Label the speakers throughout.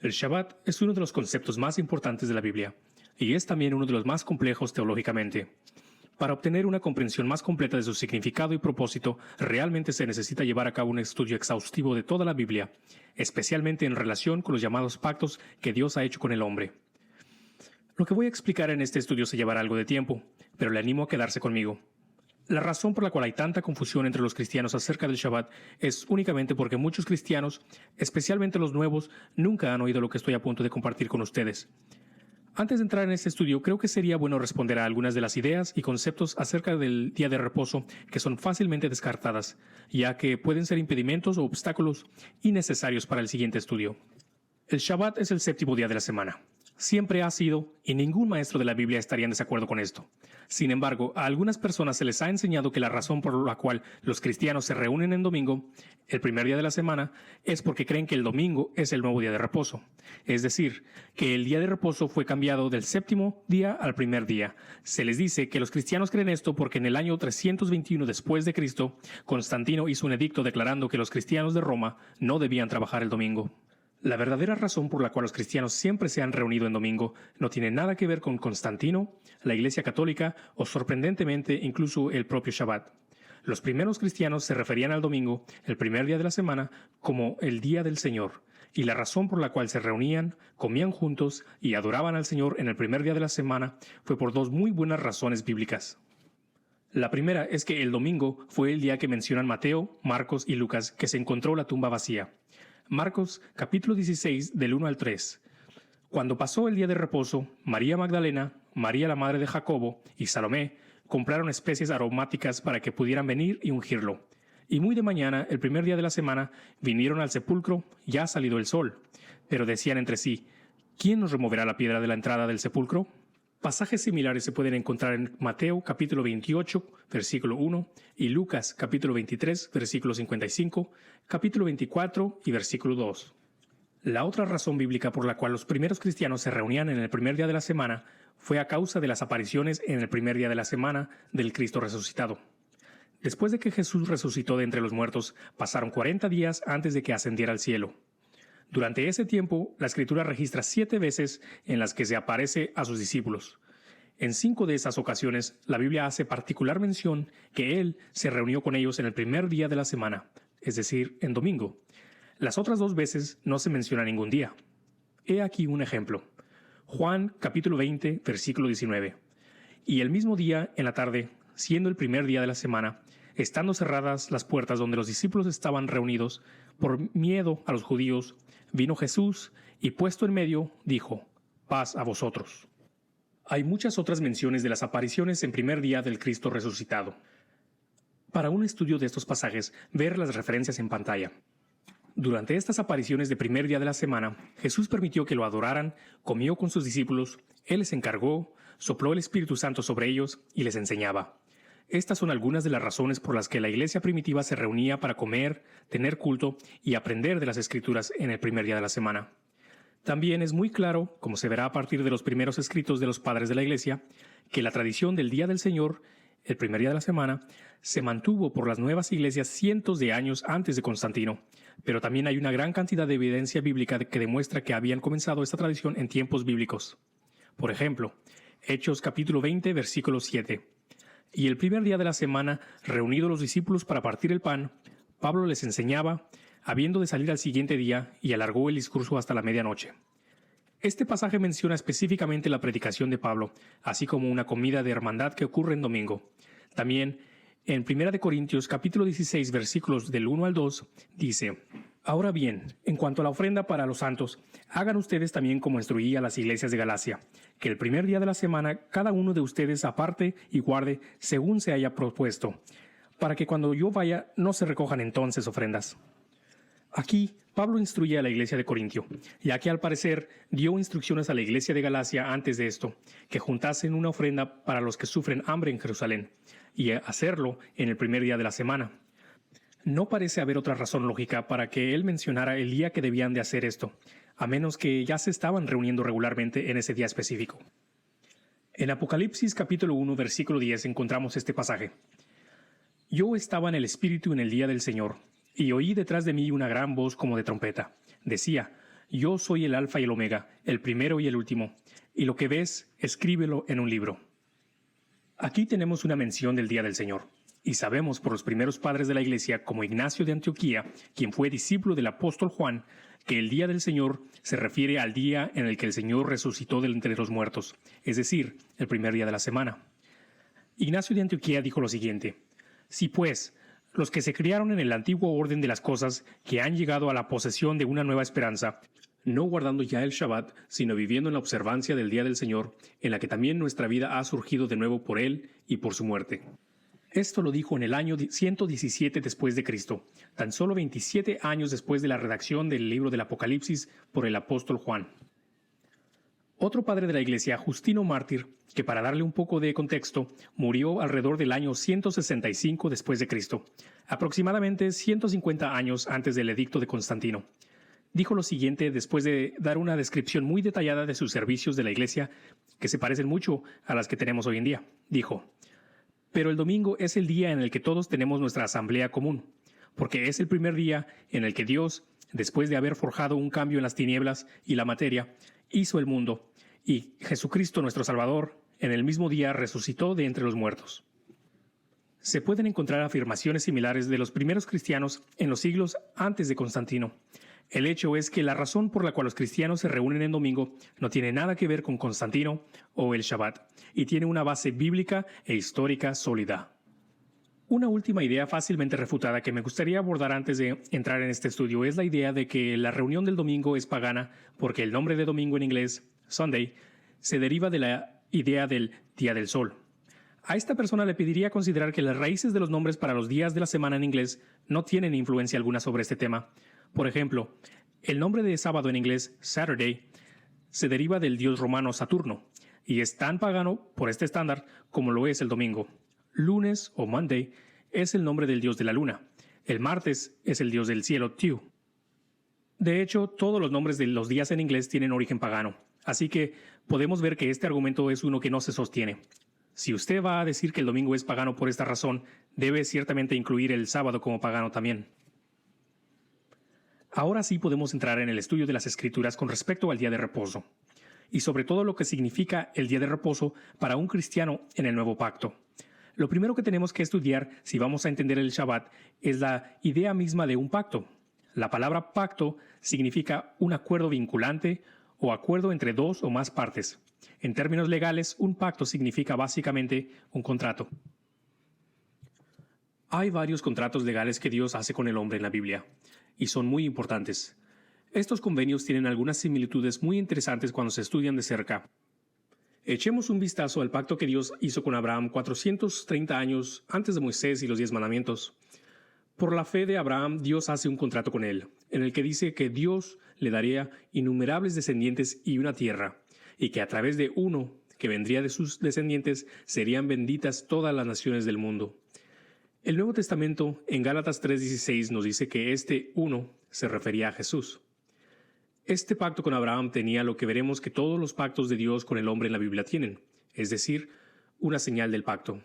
Speaker 1: El Shabbat es uno de los conceptos más importantes de la Biblia, y es también uno de los más complejos teológicamente. Para obtener una comprensión más completa de su significado y propósito, realmente se necesita llevar a cabo un estudio exhaustivo de toda la Biblia, especialmente en relación con los llamados pactos que Dios ha hecho con el hombre. Lo que voy a explicar en este estudio se llevará algo de tiempo, pero le animo a quedarse conmigo. La razón por la cual hay tanta confusión entre los cristianos acerca del Shabbat es únicamente porque muchos cristianos, especialmente los nuevos, nunca han oído lo que estoy a punto de compartir con ustedes. Antes de entrar en este estudio, creo que sería bueno responder a algunas de las ideas y conceptos acerca del día de reposo que son fácilmente descartadas, ya que pueden ser impedimentos o obstáculos innecesarios para el siguiente estudio. El Shabbat es el séptimo día de la semana. Siempre ha sido, y ningún maestro de la Biblia estaría en desacuerdo con esto. Sin embargo, a algunas personas se les ha enseñado que la razón por la cual los cristianos se reúnen en domingo, el primer día de la semana, es porque creen que el domingo es el nuevo día de reposo. Es decir, que el día de reposo fue cambiado del séptimo día al primer día. Se les dice que los cristianos creen esto porque en el año 321 después de Cristo, Constantino hizo un edicto declarando que los cristianos de Roma no debían trabajar el domingo. La verdadera razón por la cual los cristianos siempre se han reunido en domingo no tiene nada que ver con Constantino, la Iglesia Católica o, sorprendentemente, incluso el propio Shabbat. Los primeros cristianos se referían al domingo, el primer día de la semana, como el día del Señor, y la razón por la cual se reunían, comían juntos y adoraban al Señor en el primer día de la semana fue por dos muy buenas razones bíblicas. La primera es que el domingo fue el día que mencionan Mateo, Marcos y Lucas que se encontró la tumba vacía. Marcos capítulo 16 del 1 al 3. Cuando pasó el día de reposo, María Magdalena, María la madre de Jacobo y Salomé compraron especies aromáticas para que pudieran venir y ungirlo. Y muy de mañana, el primer día de la semana, vinieron al sepulcro, ya salido el sol. Pero decían entre sí, ¿quién nos removerá la piedra de la entrada del sepulcro? Pasajes similares se pueden encontrar en Mateo capítulo 28, versículo 1, y Lucas capítulo 23, versículo 55, capítulo 24 y versículo 2. La otra razón bíblica por la cual los primeros cristianos se reunían en el primer día de la semana fue a causa de las apariciones en el primer día de la semana del Cristo resucitado. Después de que Jesús resucitó de entre los muertos, pasaron 40 días antes de que ascendiera al cielo. Durante ese tiempo, la Escritura registra 7 veces en las que se aparece a sus discípulos. En 5 de esas ocasiones, la Biblia hace particular mención que Él se reunió con ellos en el primer día de la semana, es decir, en domingo. Las otras 2 veces no se menciona ningún día. He aquí un ejemplo. Juan capítulo 20, versículo 19. Y el mismo día, en la tarde, siendo el primer día de la semana, estando cerradas las puertas donde los discípulos estaban reunidos, por miedo a los judíos, vino Jesús y puesto en medio, dijo, paz a vosotros. Hay muchas otras menciones de las apariciones en primer día del Cristo resucitado. Para un estudio de estos pasajes, ver las referencias en pantalla. Durante estas apariciones de primer día de la semana, Jesús permitió que lo adoraran, comió con sus discípulos, Él les encargó, sopló el Espíritu Santo sobre ellos y les enseñaba. Estas son algunas de las razones por las que la iglesia primitiva se reunía para comer, tener culto y aprender de las Escrituras en el primer día de la semana. También es muy claro, como se verá a partir de los primeros escritos de los padres de la iglesia, que la tradición del Día del Señor, el primer día de la semana, se mantuvo por las nuevas iglesias cientos de años antes de Constantino, pero también hay una gran cantidad de evidencia bíblica que demuestra que habían comenzado esta tradición en tiempos bíblicos. Por ejemplo, Hechos capítulo 20, versículo 7. Y el primer día de la semana, reunidos los discípulos para partir el pan, Pablo les enseñaba, habiendo de salir al siguiente día, y alargó el discurso hasta la medianoche. Este pasaje menciona específicamente la predicación de Pablo, así como una comida de hermandad que ocurre en domingo. También, en 1 Corintios capítulo 16, versículos del 1 al 2, dice, Ahora bien, en cuanto a la ofrenda para los santos, hagan ustedes también como instruí a las iglesias de Galacia, que el primer día de la semana cada uno de ustedes aparte y guarde según se haya propuesto, para que cuando yo vaya no se recojan entonces ofrendas. Aquí, Pablo instruye a la iglesia de Corintio, ya que al parecer dio instrucciones a la iglesia de Galacia antes de esto, que juntasen una ofrenda para los que sufren hambre en Jerusalén, y hacerlo en el primer día de la semana. No parece haber otra razón lógica para que él mencionara el día que debían de hacer esto, a menos que ya se estaban reuniendo regularmente en ese día específico. En Apocalipsis capítulo 1, versículo 10 encontramos este pasaje. Yo estaba en el Espíritu en el día del Señor, y oí detrás de mí una gran voz como de trompeta. Decía, Yo soy el Alfa y el Omega, el primero y el último, y lo que ves, escríbelo en un libro. Aquí tenemos una mención del Día del Señor, y sabemos por los primeros padres de la Iglesia, como Ignacio de Antioquía, quien fue discípulo del apóstol Juan, que el Día del Señor se refiere al día en el que el Señor resucitó de entre los muertos, es decir, el primer día de la semana. Ignacio de Antioquía dijo lo siguiente: si pues, los que se criaron en el antiguo orden de las cosas, que han llegado a la posesión de una nueva esperanza, no guardando ya el Shabbat, sino viviendo en la observancia del Día del Señor, en la que también nuestra vida ha surgido de nuevo por Él y por su muerte. Esto lo dijo en el año 117 después de Cristo, tan solo 27 años después de la redacción del libro del Apocalipsis por el apóstol Juan. Otro padre de la Iglesia, Justino Mártir, que para darle un poco de contexto, murió alrededor del año 165 después de Cristo, aproximadamente 150 años antes del edicto de Constantino. Dijo lo siguiente después de dar una descripción muy detallada de sus servicios de la Iglesia, que se parecen mucho a las que tenemos hoy en día. Dijo: pero el domingo es el día en el que todos tenemos nuestra asamblea común, porque es el primer día en el que Dios, después de haber forjado un cambio en las tinieblas y la materia, hizo el mundo, y Jesucristo nuestro Salvador, en el mismo día resucitó de entre los muertos. Se pueden encontrar afirmaciones similares de los primeros cristianos en los siglos antes de Constantino. El hecho es que la razón por la cual los cristianos se reúnen en domingo no tiene nada que ver con Constantino o el Shabbat, y tiene una base bíblica e histórica sólida. Una última idea fácilmente refutada que me gustaría abordar antes de entrar en este estudio es la idea de que la reunión del domingo es pagana porque el nombre de domingo en inglés, Sunday, se deriva de la idea del día del sol. A esta persona le pediría considerar que las raíces de los nombres para los días de la semana en inglés no tienen influencia alguna sobre este tema. Por ejemplo, el nombre de sábado en inglés, Saturday, se deriva del dios romano Saturno, y es tan pagano por este estándar como lo es el domingo. Lunes o Monday es el nombre del dios de la luna. El martes es el dios del cielo, Tiw. De hecho, todos los nombres de los días en inglés tienen origen pagano, así que podemos ver que este argumento es uno que no se sostiene. Si usted va a decir que el domingo es pagano por esta razón, debe ciertamente incluir el sábado como pagano también. Ahora sí podemos entrar en el estudio de las Escrituras con respecto al día de reposo, y sobre todo lo que significa el día de reposo para un cristiano en el Nuevo Pacto. Lo primero que tenemos que estudiar, si vamos a entender el Shabbat, es la idea misma de un pacto. La palabra pacto significa un acuerdo vinculante o acuerdo entre dos o más partes. En términos legales, un pacto significa básicamente un contrato. Hay varios contratos legales que Dios hace con el hombre en la Biblia, y son muy importantes. Estos convenios tienen algunas similitudes muy interesantes cuando se estudian de cerca. Echemos un vistazo al pacto que Dios hizo con Abraham 430 años antes de Moisés y los 10 mandamientos. Por la fe de Abraham, Dios hace un contrato con él, en el que dice que Dios le daría innumerables descendientes y una tierra, y que a través de uno que vendría de sus descendientes serían benditas todas las naciones del mundo. El Nuevo Testamento, en Gálatas 3:16, nos dice que este uno se refería a Jesús. Este pacto con Abraham tenía lo que veremos que todos los pactos de Dios con el hombre en la Biblia tienen, es decir, una señal del pacto.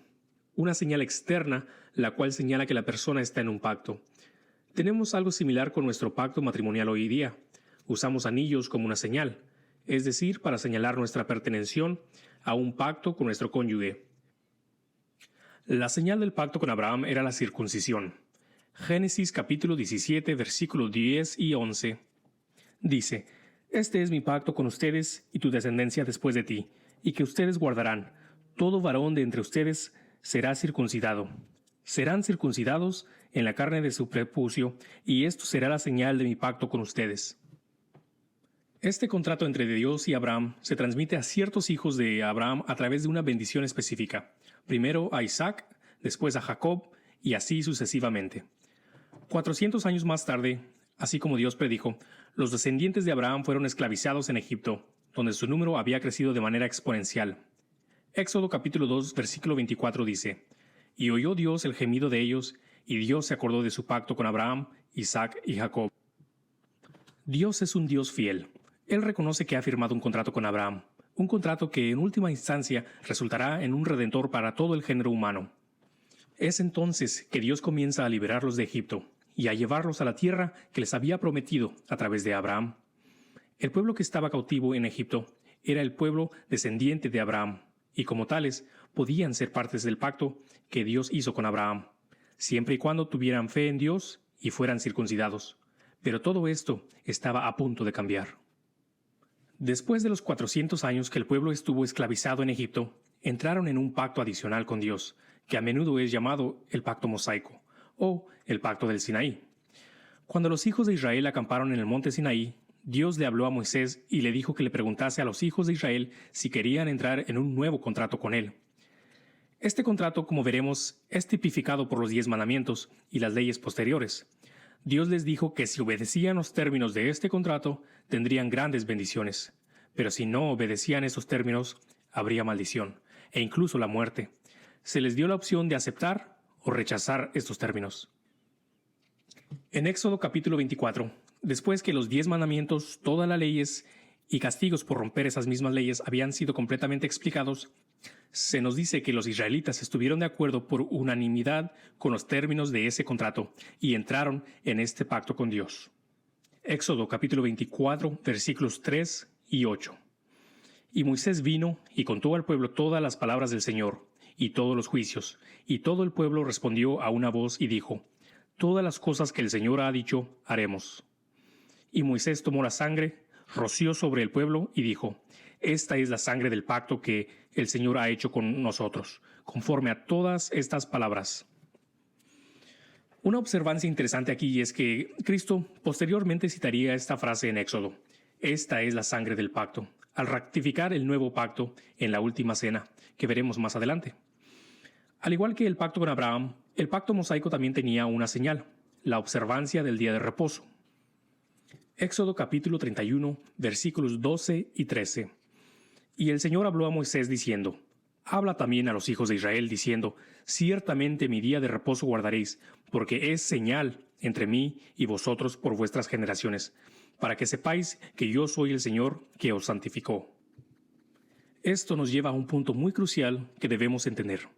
Speaker 1: Una señal externa, la cual señala que la persona está en un pacto. Tenemos algo similar con nuestro pacto matrimonial hoy día. Usamos anillos como una señal, es decir, para señalar nuestra pertenencia a un pacto con nuestro cónyuge. La señal del pacto con Abraham era la circuncisión. Génesis capítulo 17, versículos 10 y 11. Dice: Este es mi pacto con ustedes y tu descendencia después de ti, y que ustedes guardarán. Todo varón de entre ustedes será circuncidado. Serán circuncidados en la carne de su prepucio, y esto será la señal de mi pacto con ustedes. Este contrato entre Dios y Abraham se transmite a ciertos hijos de Abraham a través de una bendición específica. Primero a Isaac, después a Jacob, y así sucesivamente. 400 años más tarde, así como Dios predijo, los descendientes de Abraham fueron esclavizados en Egipto, donde su número había crecido de manera exponencial. Éxodo capítulo 2, versículo 24 dice: Y oyó Dios el gemido de ellos, y Dios se acordó de su pacto con Abraham, Isaac y Jacob. Dios es un Dios fiel. Él reconoce que ha firmado un contrato con Abraham, un contrato que en última instancia resultará en un redentor para todo el género humano. Es entonces que Dios comienza a liberarlos de Egipto y a llevarlos a la tierra que les había prometido a través de Abraham. El pueblo que estaba cautivo en Egipto era el pueblo descendiente de Abraham, y como tales podían ser partes del pacto que Dios hizo con Abraham, siempre y cuando tuvieran fe en Dios y fueran circuncidados. Pero todo esto estaba a punto de cambiar. Después de los 400 años que el pueblo estuvo esclavizado en Egipto, entraron en un pacto adicional con Dios, que a menudo es llamado el pacto mosaico, o el pacto del Sinaí. Cuando los hijos de Israel acamparon en el monte Sinaí, Dios le habló a Moisés y le dijo que le preguntase a los hijos de Israel si querían entrar en un nuevo contrato con él. Este contrato, como veremos, es tipificado por los 10 mandamientos y las leyes posteriores. Dios les dijo que si obedecían los términos de este contrato, tendrían grandes bendiciones, pero si no obedecían esos términos, habría maldición, e incluso la muerte. Se les dio la opción de aceptar o rechazar estos términos. En Éxodo capítulo 24, después que los 10 mandamientos, todas las leyes y castigos por romper esas mismas leyes habían sido completamente explicados, se nos dice que los israelitas estuvieron de acuerdo por unanimidad con los términos de ese contrato y entraron en este pacto con Dios. Éxodo capítulo 24, versículos 3 y 8. Y Moisés vino y contó al pueblo todas las palabras del Señor y todos los juicios, y todo el pueblo respondió a una voz y dijo: todas las cosas que el Señor ha dicho, haremos. Y Moisés tomó la sangre, roció sobre el pueblo y dijo: esta es la sangre del pacto que el Señor ha hecho con nosotros, conforme a todas estas palabras. Una observancia interesante aquí es que Cristo posteriormente citaría esta frase en Éxodo: esta es la sangre del pacto, al ratificar el nuevo pacto en la última cena, que veremos más adelante. Al igual que el pacto con Abraham, el pacto mosaico también tenía una señal: la observancia del día de reposo. Éxodo capítulo 31, versículos 12 y 13. Y el Señor habló a Moisés diciendo: habla también a los hijos de Israel diciendo: ciertamente mi día de reposo guardaréis, porque es señal entre mí y vosotros por vuestras generaciones, para que sepáis que yo soy el Señor que os santificó. Esto nos lleva a un punto muy crucial que debemos entender.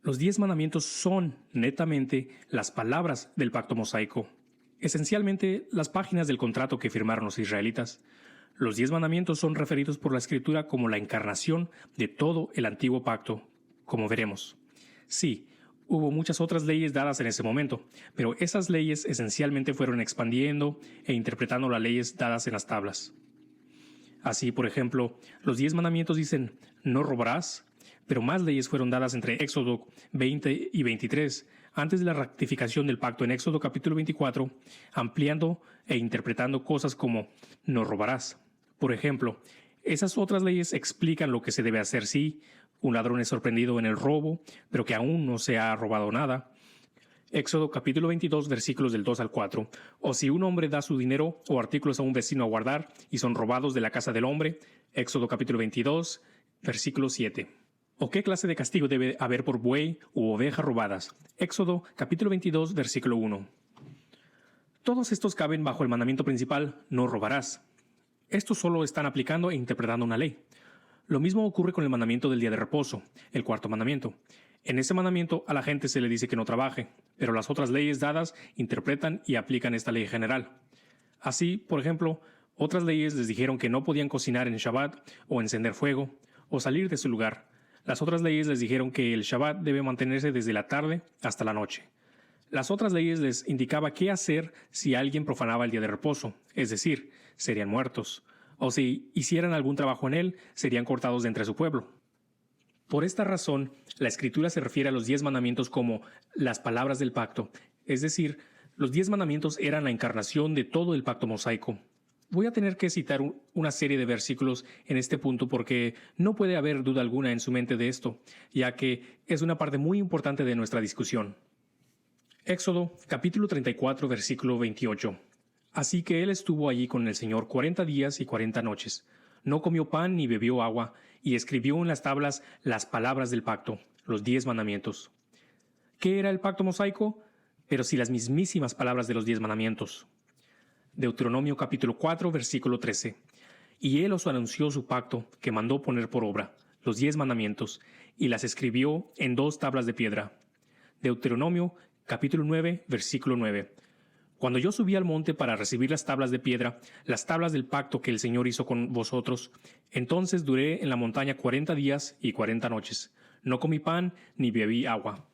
Speaker 1: Los 10 mandamientos son, netamente, las palabras del pacto mosaico, esencialmente las páginas del contrato que firmaron los israelitas. Los 10 mandamientos son referidos por la Escritura como la encarnación de todo el antiguo pacto, como veremos. Sí, hubo muchas otras leyes dadas en ese momento, pero esas leyes esencialmente fueron expandiendo e interpretando las leyes dadas en las tablas. Así, por ejemplo, los 10 mandamientos dicen: no robarás, pero más leyes fueron dadas entre Éxodo 20 y 23, antes de la ratificación del pacto en Éxodo capítulo 24, ampliando e interpretando cosas como no robarás. Por ejemplo, esas otras leyes explican lo que se debe hacer si un ladrón es sorprendido en el robo, pero que aún no se ha robado nada. Éxodo capítulo 22, versículos del 2 al 4. O si un hombre da su dinero o artículos a un vecino a guardar y son robados de la casa del hombre. Éxodo capítulo 22, versículo 7. ¿O qué clase de castigo debe haber por buey u oveja robadas? Éxodo capítulo 22, versículo 1. Todos estos caben bajo el mandamiento principal: no robarás. Estos solo están aplicando e interpretando una ley. Lo mismo ocurre con el mandamiento del día de reposo, el cuarto mandamiento. En ese mandamiento a la gente se le dice que no trabaje, pero las otras leyes dadas interpretan y aplican esta ley general. Así, por ejemplo, otras leyes les dijeron que no podían cocinar en Shabbat o encender fuego o salir de su lugar. Las otras leyes les dijeron que el Shabbat debe mantenerse desde la tarde hasta la noche. Las otras leyes les indicaba qué hacer si alguien profanaba el día de reposo, es decir, serían muertos, o si hicieran algún trabajo en él, serían cortados de entre su pueblo. Por esta razón, la Escritura se refiere a los 10 mandamientos como las palabras del pacto, es decir, los 10 mandamientos eran la encarnación de todo el pacto mosaico. Voy a tener que citar una serie de versículos en este punto porque no puede haber duda alguna en su mente de esto, ya que es una parte muy importante de nuestra discusión. Éxodo capítulo 34, versículo 28. Así que él estuvo allí con el Señor 40 días y 40 noches. No comió pan ni bebió agua, y escribió en las tablas las palabras del pacto, los 10 mandamientos. ¿Qué era el pacto mosaico? Pero si las mismísimas palabras de los 10 mandamientos. Deuteronomio capítulo 4, versículo 13. Y él os anunció su pacto, que mandó poner por obra, los 10 mandamientos, y las escribió en 2 tablas de piedra. Deuteronomio capítulo 9, versículo 9. Cuando yo subí al monte para recibir las tablas de piedra, las tablas del pacto que el Señor hizo con vosotros, entonces duré en la montaña 40 días y 40 noches. No comí pan ni bebí agua.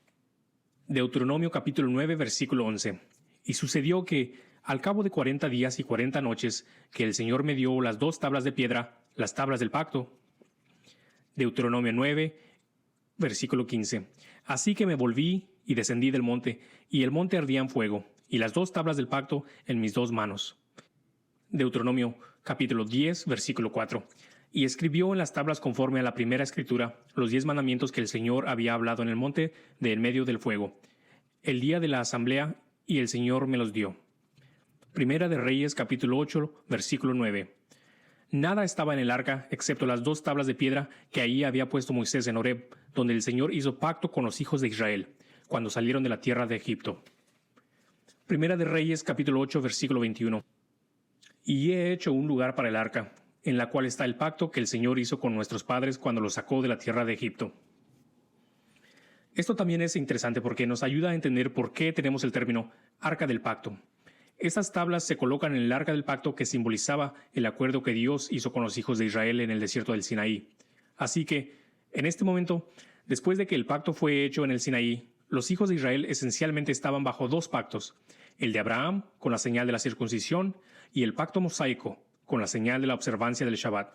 Speaker 1: Deuteronomio capítulo 9, versículo 11. Y sucedió que, al cabo de 40 días y 40 noches, que el Señor me dio las 2 tablas de piedra, las tablas del pacto. Deuteronomio 9, versículo 15. Así que me volví y descendí del monte, y el monte ardía en fuego, y las 2 tablas del pacto en mis 2 manos. Deuteronomio capítulo 10, versículo 4. Y escribió en las tablas conforme a la primera escritura los 10 mandamientos que el Señor había hablado en el monte de en medio del fuego, el día de la asamblea, y el Señor me los dio. Primera de Reyes capítulo 8, versículo 9. Nada estaba en el arca excepto las 2 tablas de piedra que ahí había puesto Moisés en Horeb, donde el Señor hizo pacto con los hijos de Israel, cuando salieron de la tierra de Egipto. Primera de Reyes capítulo 8, versículo 21. Y he hecho un lugar para el arca, en la cual está el pacto que el Señor hizo con nuestros padres cuando los sacó de la tierra de Egipto. Esto también es interesante porque nos ayuda a entender por qué tenemos el término Arca del Pacto. Estas tablas se colocan en el Arca del Pacto que simbolizaba el acuerdo que Dios hizo con los hijos de Israel en el desierto del Sinaí. Así que, en este momento, después de que el pacto fue hecho en el Sinaí, los hijos de Israel esencialmente estaban bajo 2 pactos, el de Abraham, con la señal de la circuncisión, y el pacto mosaico, con la señal de la observancia del Shabbat.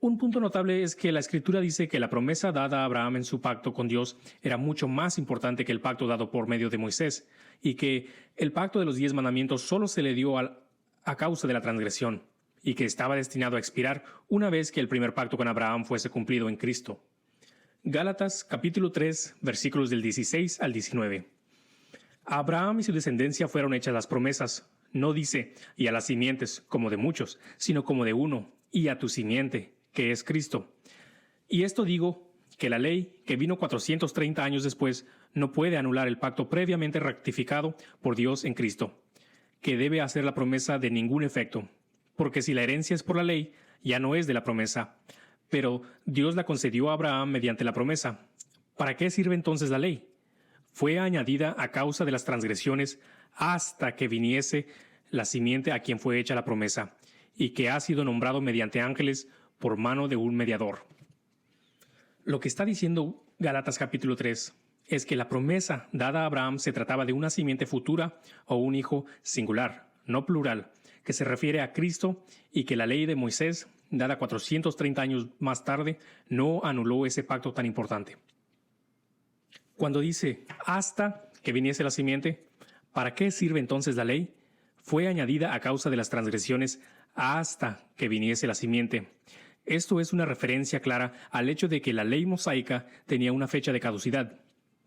Speaker 1: Un punto notable es que la Escritura dice que la promesa dada a Abraham en su pacto con Dios era mucho más importante que el pacto dado por medio de Moisés, y que el pacto de los 10 mandamientos solo se le dio a causa de la transgresión, y que estaba destinado a expirar una vez que el primer pacto con Abraham fuese cumplido en Cristo. Gálatas capítulo 3, versículos del 16 al 19. A Abraham y su descendencia fueron hechas las promesas. No dice, y a las simientes, como de muchos, sino como de uno, y a tu simiente, que es Cristo. Y esto digo, que la ley, que vino 430 años después, no puede anular el pacto previamente rectificado por Dios en Cristo, que debe hacer la promesa de ningún efecto, porque si la herencia es por la ley, ya no es de la promesa, pero Dios la concedió a Abraham mediante la promesa. ¿Para qué sirve entonces la ley? Fue añadida a causa de las transgresiones hasta que viniese la simiente a quien fue hecha la promesa, y que ha sido nombrado mediante ángeles por mano de un mediador. Lo que está diciendo Gálatas capítulo 3 es que la promesa dada a Abraham se trataba de una simiente futura o un hijo singular, no plural, que se refiere a Cristo, y que la ley de Moisés, dada 430 años más tarde, no anuló ese pacto tan importante. Cuando dice hasta que viniese la simiente, ¿para qué sirve entonces la ley? Fue añadida a causa de las transgresiones hasta que viniese la simiente. Esto es una referencia clara al hecho de que la ley mosaica tenía una fecha de caducidad,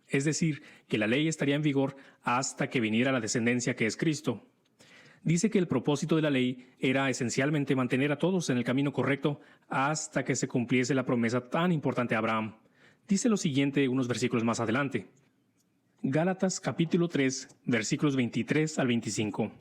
Speaker 1: es decir, que la ley estaría en vigor hasta que viniera la descendencia que es Cristo. Dice que el propósito de la ley era esencialmente mantener a todos en el camino correcto hasta que se cumpliese la promesa tan importante a Abraham. Dice lo siguiente unos versículos más adelante. Gálatas capítulo 3, versículos 23 al 25.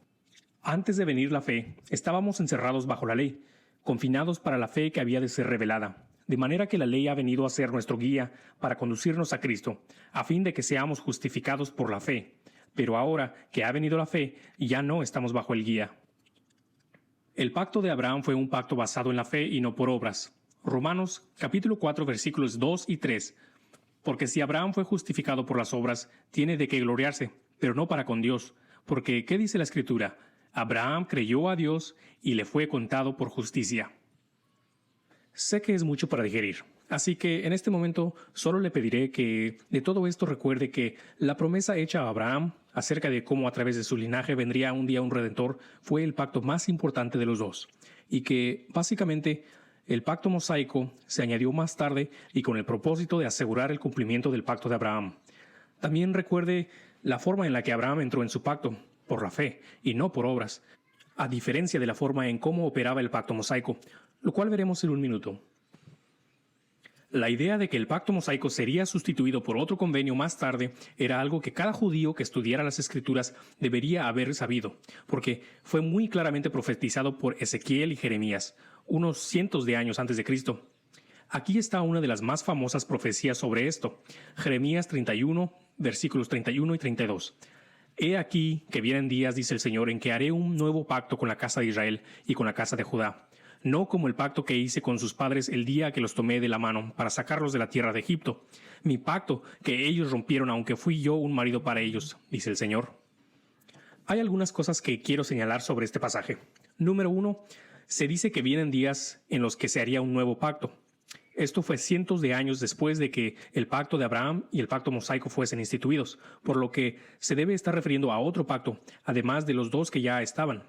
Speaker 1: Antes de venir la fe, estábamos encerrados bajo la ley, confinados para la fe que había de ser revelada, de manera que la ley ha venido a ser nuestro guía para conducirnos a Cristo, a fin de que seamos justificados por la fe. Pero ahora que ha venido la fe, ya no estamos bajo el guía. El pacto de Abraham fue un pacto basado en la fe y no por obras. Romanos capítulo 4 versículos 2 y 3. Porque si Abraham fue justificado por las obras, tiene de qué gloriarse, pero no para con Dios. Porque, ¿qué dice la Escritura? Abraham creyó a Dios y le fue contado por justicia. Sé que es mucho para digerir, así que en este momento solo le pediré que de todo esto recuerde que la promesa hecha a Abraham acerca de cómo a través de su linaje vendría un día un Redentor fue el pacto más importante de los dos, y que básicamente el pacto mosaico se añadió más tarde y con el propósito de asegurar el cumplimiento del pacto de Abraham. También recuerde la forma en la que Abraham entró en su pacto, por la fe y no por obras, a diferencia de la forma en cómo operaba el pacto mosaico, lo cual veremos en un minuto. La idea de que el pacto mosaico sería sustituido por otro convenio más tarde era algo que cada judío que estudiara las Escrituras debería haber sabido, porque fue muy claramente profetizado por Ezequiel y Jeremías, unos cientos de años antes de Cristo. Aquí está una de las más famosas profecías sobre esto, Jeremías 31, versículos 31 y 32. He aquí que vienen días, dice el Señor, en que haré un nuevo pacto con la casa de Israel y con la casa de Judá, no como el pacto que hice con sus padres el día que los tomé de la mano para sacarlos de la tierra de Egipto, mi pacto que ellos rompieron aunque fui yo un marido para ellos, dice el Señor. Hay algunas cosas que quiero señalar sobre este pasaje. Número 1, se dice que vienen días en los que se haría un nuevo pacto. Esto fue cientos de años después de que el pacto de Abraham y el pacto mosaico fuesen instituidos, por lo que se debe estar refiriendo a otro pacto, además de los dos que ya estaban.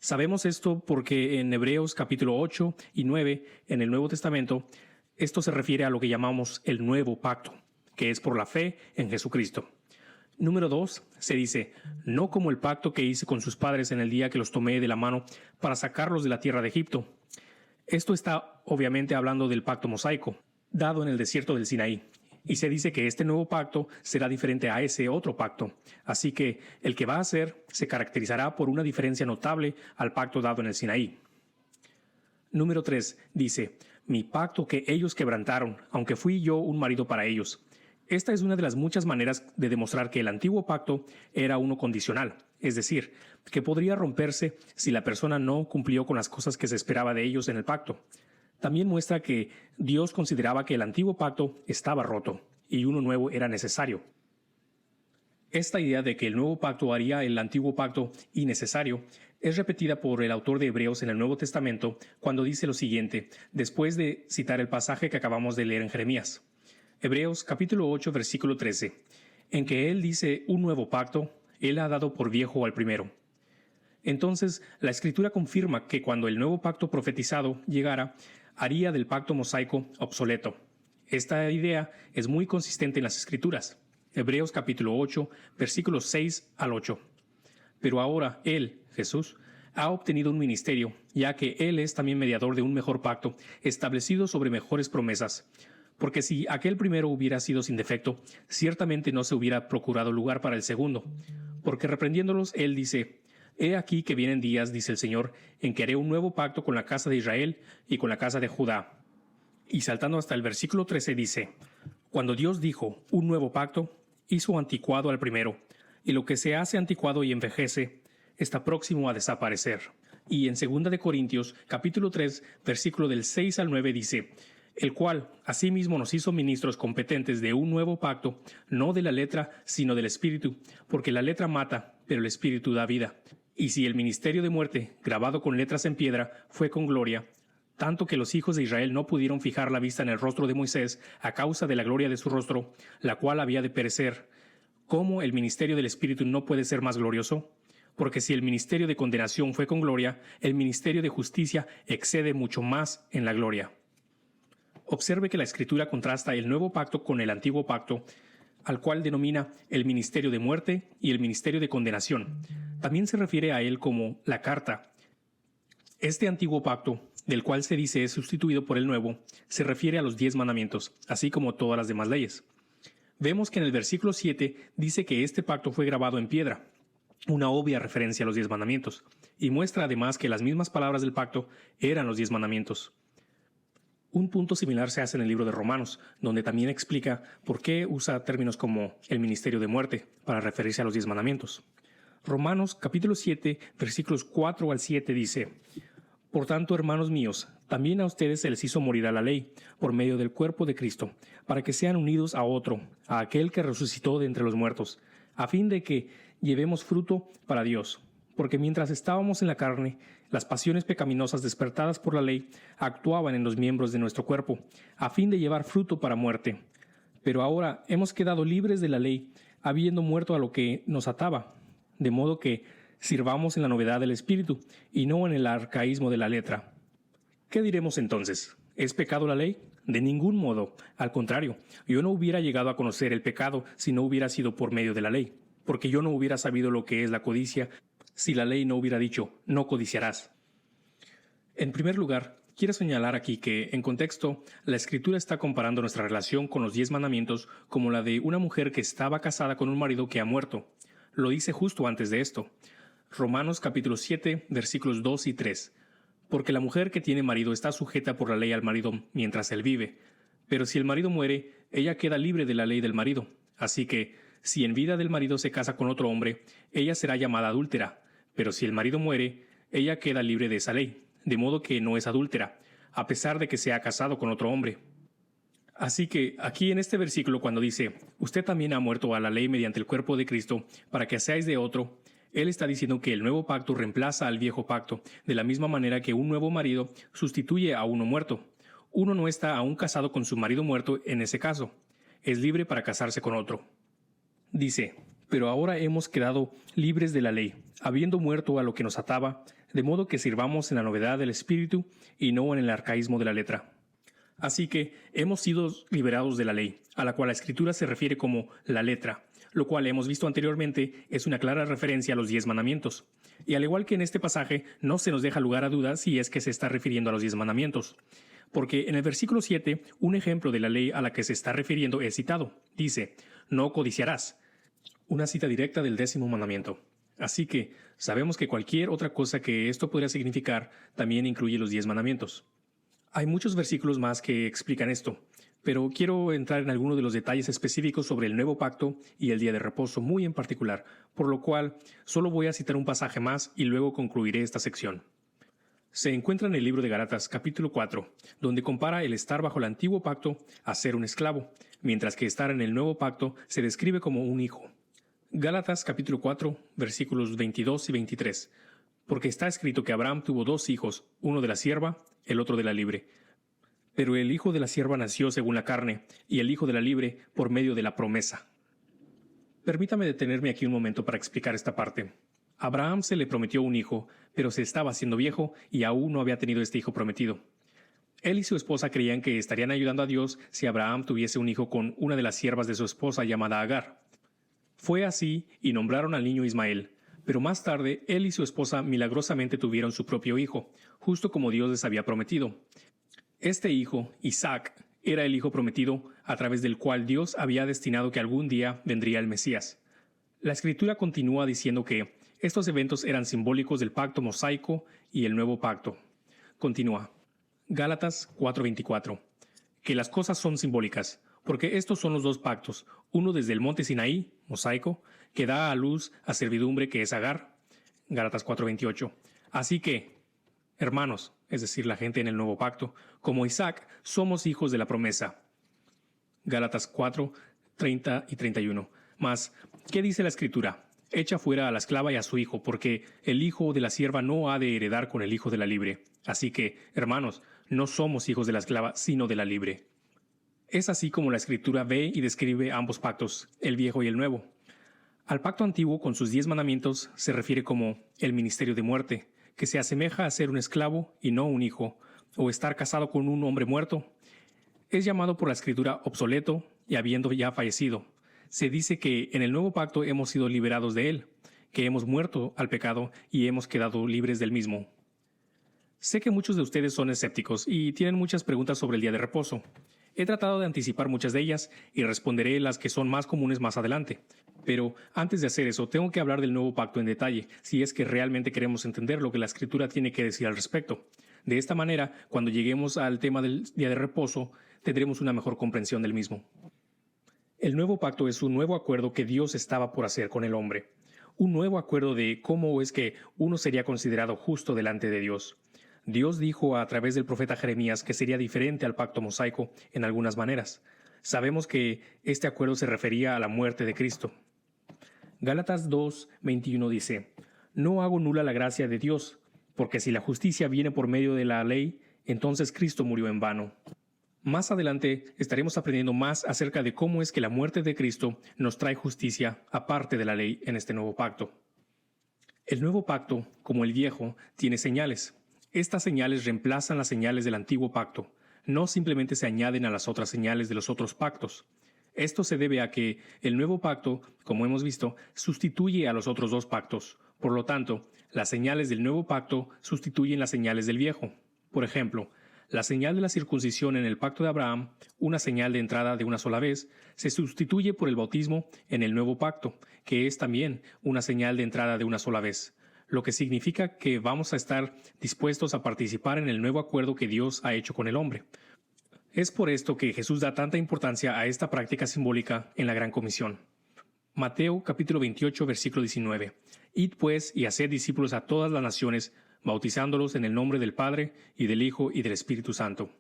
Speaker 1: Sabemos esto porque en Hebreos capítulo 8 y 9, en el Nuevo Testamento, esto se refiere a lo que llamamos el nuevo pacto, que es por la fe en Jesucristo. Número 2, se dice, no como el pacto que hice con sus padres en el día que los tomé de la mano para sacarlos de la tierra de Egipto. Esto está obviamente hablando del pacto mosaico, dado en el desierto del Sinaí. Y se dice que este nuevo pacto será diferente a ese otro pacto. Así que el que va a ser se caracterizará por una diferencia notable al pacto dado en el Sinaí. Número 3 dice, mi pacto que ellos quebrantaron, aunque fui yo un marido para ellos. Esta es una de las muchas maneras de demostrar que el antiguo pacto era uno condicional, es decir, que podría romperse si la persona no cumplió con las cosas que se esperaba de ellos en el pacto. También muestra que Dios consideraba que el antiguo pacto estaba roto y uno nuevo era necesario. Esta idea de que el nuevo pacto haría el antiguo pacto innecesario es repetida por el autor de Hebreos en el Nuevo Testamento cuando dice lo siguiente, después de citar el pasaje que acabamos de leer en Jeremías. Hebreos capítulo 8, versículo 13, en que él dice un nuevo pacto, él ha dado por viejo al primero. Entonces, la Escritura confirma que cuando el nuevo pacto profetizado llegara, haría del pacto mosaico obsoleto. Esta idea es muy consistente en las Escrituras. Hebreos capítulo 8, versículos 6 al 8. Pero ahora él, Jesús, ha obtenido un ministerio, ya que él es también mediador de un mejor pacto, establecido sobre mejores promesas. Porque si aquel primero hubiera sido sin defecto, ciertamente no se hubiera procurado lugar para el segundo. Porque reprendiéndolos, él dice, he aquí que vienen días, dice el Señor, en que haré un nuevo pacto con la casa de Israel y con la casa de Judá. Y saltando hasta el versículo 13 dice, cuando Dios dijo un nuevo pacto, hizo anticuado al primero, y lo que se hace anticuado y envejece, está próximo a desaparecer. Y en 2 Corintios, capítulo 3, versículo del 6 al 9 dice, el cual asimismo nos hizo ministros competentes de un nuevo pacto, no de la letra, sino del Espíritu, porque la letra mata, pero el Espíritu da vida. Y si el ministerio de muerte, grabado con letras en piedra, fue con gloria, tanto que los hijos de Israel no pudieron fijar la vista en el rostro de Moisés a causa de la gloria de su rostro, la cual había de perecer, ¿cómo el ministerio del Espíritu no puede ser más glorioso? Porque si el ministerio de condenación fue con gloria, el ministerio de justicia excede mucho más en la gloria. Observe que la Escritura contrasta el nuevo pacto con el antiguo pacto, al cual denomina el ministerio de muerte y el ministerio de condenación. También se refiere a él como la carta. Este antiguo pacto, del cual se dice es sustituido por el nuevo, se refiere a los 10 mandamientos, así como todas las demás leyes. Vemos que en el versículo 7 dice que este pacto fue grabado en piedra, una obvia referencia a los 10 mandamientos, y muestra además que las mismas palabras del pacto eran los 10 mandamientos. Un punto similar se hace en el libro de Romanos, donde también explica por qué usa términos como el ministerio de muerte para referirse a los 10 mandamientos. Romanos capítulo 7, versículos 4 al 7 dice, por tanto, hermanos míos, también a ustedes se les hizo morir a la ley, por medio del cuerpo de Cristo, para que sean unidos a otro, a aquel que resucitó de entre los muertos, a fin de que llevemos fruto para Dios. Porque mientras estábamos en la carne, las pasiones pecaminosas despertadas por la ley actuaban en los miembros de nuestro cuerpo, a fin de llevar fruto para muerte. Pero ahora hemos quedado libres de la ley, habiendo muerto a lo que nos ataba, de modo que sirvamos en la novedad del Espíritu, y no en el arcaísmo de la letra. ¿Qué diremos entonces? ¿Es pecado la ley? De ningún modo. Al contrario, yo no hubiera llegado a conocer el pecado si no hubiera sido por medio de la ley, porque yo no hubiera sabido lo que es la codicia si la ley no hubiera dicho, no codiciarás. En primer lugar, quiero señalar aquí que, en contexto, la Escritura está comparando nuestra relación con los 10 mandamientos como la de una mujer que estaba casada con un marido que ha muerto. Lo dice justo antes de esto. Romanos capítulo 7, versículos 2 y 3. Porque la mujer que tiene marido está sujeta por la ley al marido mientras él vive. Pero si el marido muere, ella queda libre de la ley del marido. Así que, Si en vida del marido se casa con otro hombre, ella será llamada adúltera, pero si el marido muere, ella queda libre de esa ley, de modo que no es adúltera, a pesar de que se ha casado con otro hombre. Así que aquí en este versículo cuando dice, usted también ha muerto a la ley mediante el cuerpo de Cristo para que seáis de otro, él está diciendo que el nuevo pacto reemplaza al viejo pacto, de la misma manera que un nuevo marido sustituye a uno muerto. Uno no está aún casado con su marido muerto en ese caso. Es libre para casarse con otro. Dice, pero ahora hemos quedado libres de la ley, habiendo muerto a lo que nos ataba, de modo que sirvamos en la novedad del espíritu y no en el arcaísmo de la letra. Así que hemos sido liberados de la ley, a la cual la Escritura se refiere como la letra, lo cual hemos visto anteriormente es una clara referencia a los 10 mandamientos. Y al igual que en este pasaje, no se nos deja lugar a dudas si es que se está refiriendo a los 10 mandamientos. Porque en el versículo 7, un ejemplo de la ley a la que se está refiriendo es citado. Dice, no codiciarás. Una cita directa del 10º mandamiento. Así que sabemos que cualquier otra cosa que esto podría significar también incluye los 10 mandamientos. Hay muchos versículos más que explican esto, pero quiero entrar en algunos de los detalles específicos sobre el nuevo pacto y el día de reposo muy en particular, por lo cual solo voy a citar un pasaje más y luego concluiré esta sección. Se encuentra en el libro de Gálatas capítulo 4, donde compara el estar bajo el antiguo pacto a ser un esclavo, mientras que estar en el nuevo pacto se describe como un hijo. Gálatas capítulo 4, versículos 22 y 23. Porque está escrito que Abraham tuvo 2 hijos, uno de la sierva, el otro de la libre. Pero el hijo de la sierva nació según la carne, y el hijo de la libre por medio de la promesa. Permítame detenerme aquí un momento para explicar esta parte. A Abraham se le prometió un hijo, pero se estaba haciendo viejo y aún no había tenido este hijo prometido. Él y su esposa creían que estarían ayudando a Dios si Abraham tuviese un hijo con una de las siervas de su esposa llamada Agar. Fue así y nombraron al niño Ismael. Pero más tarde, él y su esposa milagrosamente tuvieron su propio hijo, justo como Dios les había prometido. Este hijo, Isaac, era el hijo prometido a través del cual Dios había destinado que algún día vendría el Mesías. La Escritura continúa diciendo que estos eventos eran simbólicos del pacto mosaico y el nuevo pacto. Continúa. Gálatas 4:24. Que las cosas son simbólicas, porque estos son los 2 pactos, uno desde el monte Sinaí, mosaico, que da a luz a servidumbre que es Agar. Gálatas 4:28. Así que, hermanos, es decir, la gente en el nuevo pacto, como Isaac, somos hijos de la promesa. Gálatas 4:30 y 31. Mas, ¿qué dice la Escritura? Echa fuera a la esclava y a su hijo, porque el hijo de la sierva no ha de heredar con el hijo de la libre. Así que, hermanos, no somos hijos de la esclava, sino de la libre. Es así como la Escritura ve y describe ambos pactos, el viejo y el nuevo. Al pacto antiguo, con sus 10 mandamientos, se refiere como el ministerio de muerte, que se asemeja a ser un esclavo y no un hijo, o estar casado con un hombre muerto. Es llamado por la Escritura obsoleto y habiendo ya fallecido. Se dice que en el nuevo pacto hemos sido liberados de él, que hemos muerto al pecado y hemos quedado libres del mismo. Sé que muchos de ustedes son escépticos y tienen muchas preguntas sobre el día de reposo. He tratado de anticipar muchas de ellas y responderé las que son más comunes más adelante. Pero antes de hacer eso, tengo que hablar del nuevo pacto en detalle, si es que realmente queremos entender lo que la Escritura tiene que decir al respecto. De esta manera, cuando lleguemos al tema del día de reposo, tendremos una mejor comprensión del mismo. El nuevo pacto es un nuevo acuerdo que Dios estaba por hacer con el hombre. Un nuevo acuerdo de cómo es que uno sería considerado justo delante de Dios. Dios dijo a través del profeta Jeremías que sería diferente al pacto mosaico en algunas maneras. Sabemos que este acuerdo se refería a la muerte de Cristo. Gálatas 2:21 dice, «No hago nula la gracia de Dios, porque si la justicia viene por medio de la ley, entonces Cristo murió en vano». Más adelante estaremos aprendiendo más acerca de cómo es que la muerte de Cristo nos trae justicia aparte de la ley en este nuevo pacto. El nuevo pacto, como el viejo, tiene señales. Estas señales reemplazan las señales del antiguo pacto. No simplemente se añaden a las otras señales de los otros pactos. Esto se debe a que el nuevo pacto, como hemos visto, sustituye a los otros 2 pactos. Por lo tanto, las señales del nuevo pacto sustituyen las señales del viejo. Por ejemplo, la señal de la circuncisión en el pacto de Abraham, una señal de entrada de una sola vez, se sustituye por el bautismo en el nuevo pacto, que es también una señal de entrada de una sola vez, lo que significa que vamos a estar dispuestos a participar en el nuevo acuerdo que Dios ha hecho con el hombre. Es por esto que Jesús da tanta importancia a esta práctica simbólica en la Gran Comisión. Mateo capítulo 28, versículo 19. Id pues y haced discípulos a todas las naciones, bautizándolos en el nombre del Padre, y del Hijo, y del Espíritu Santo.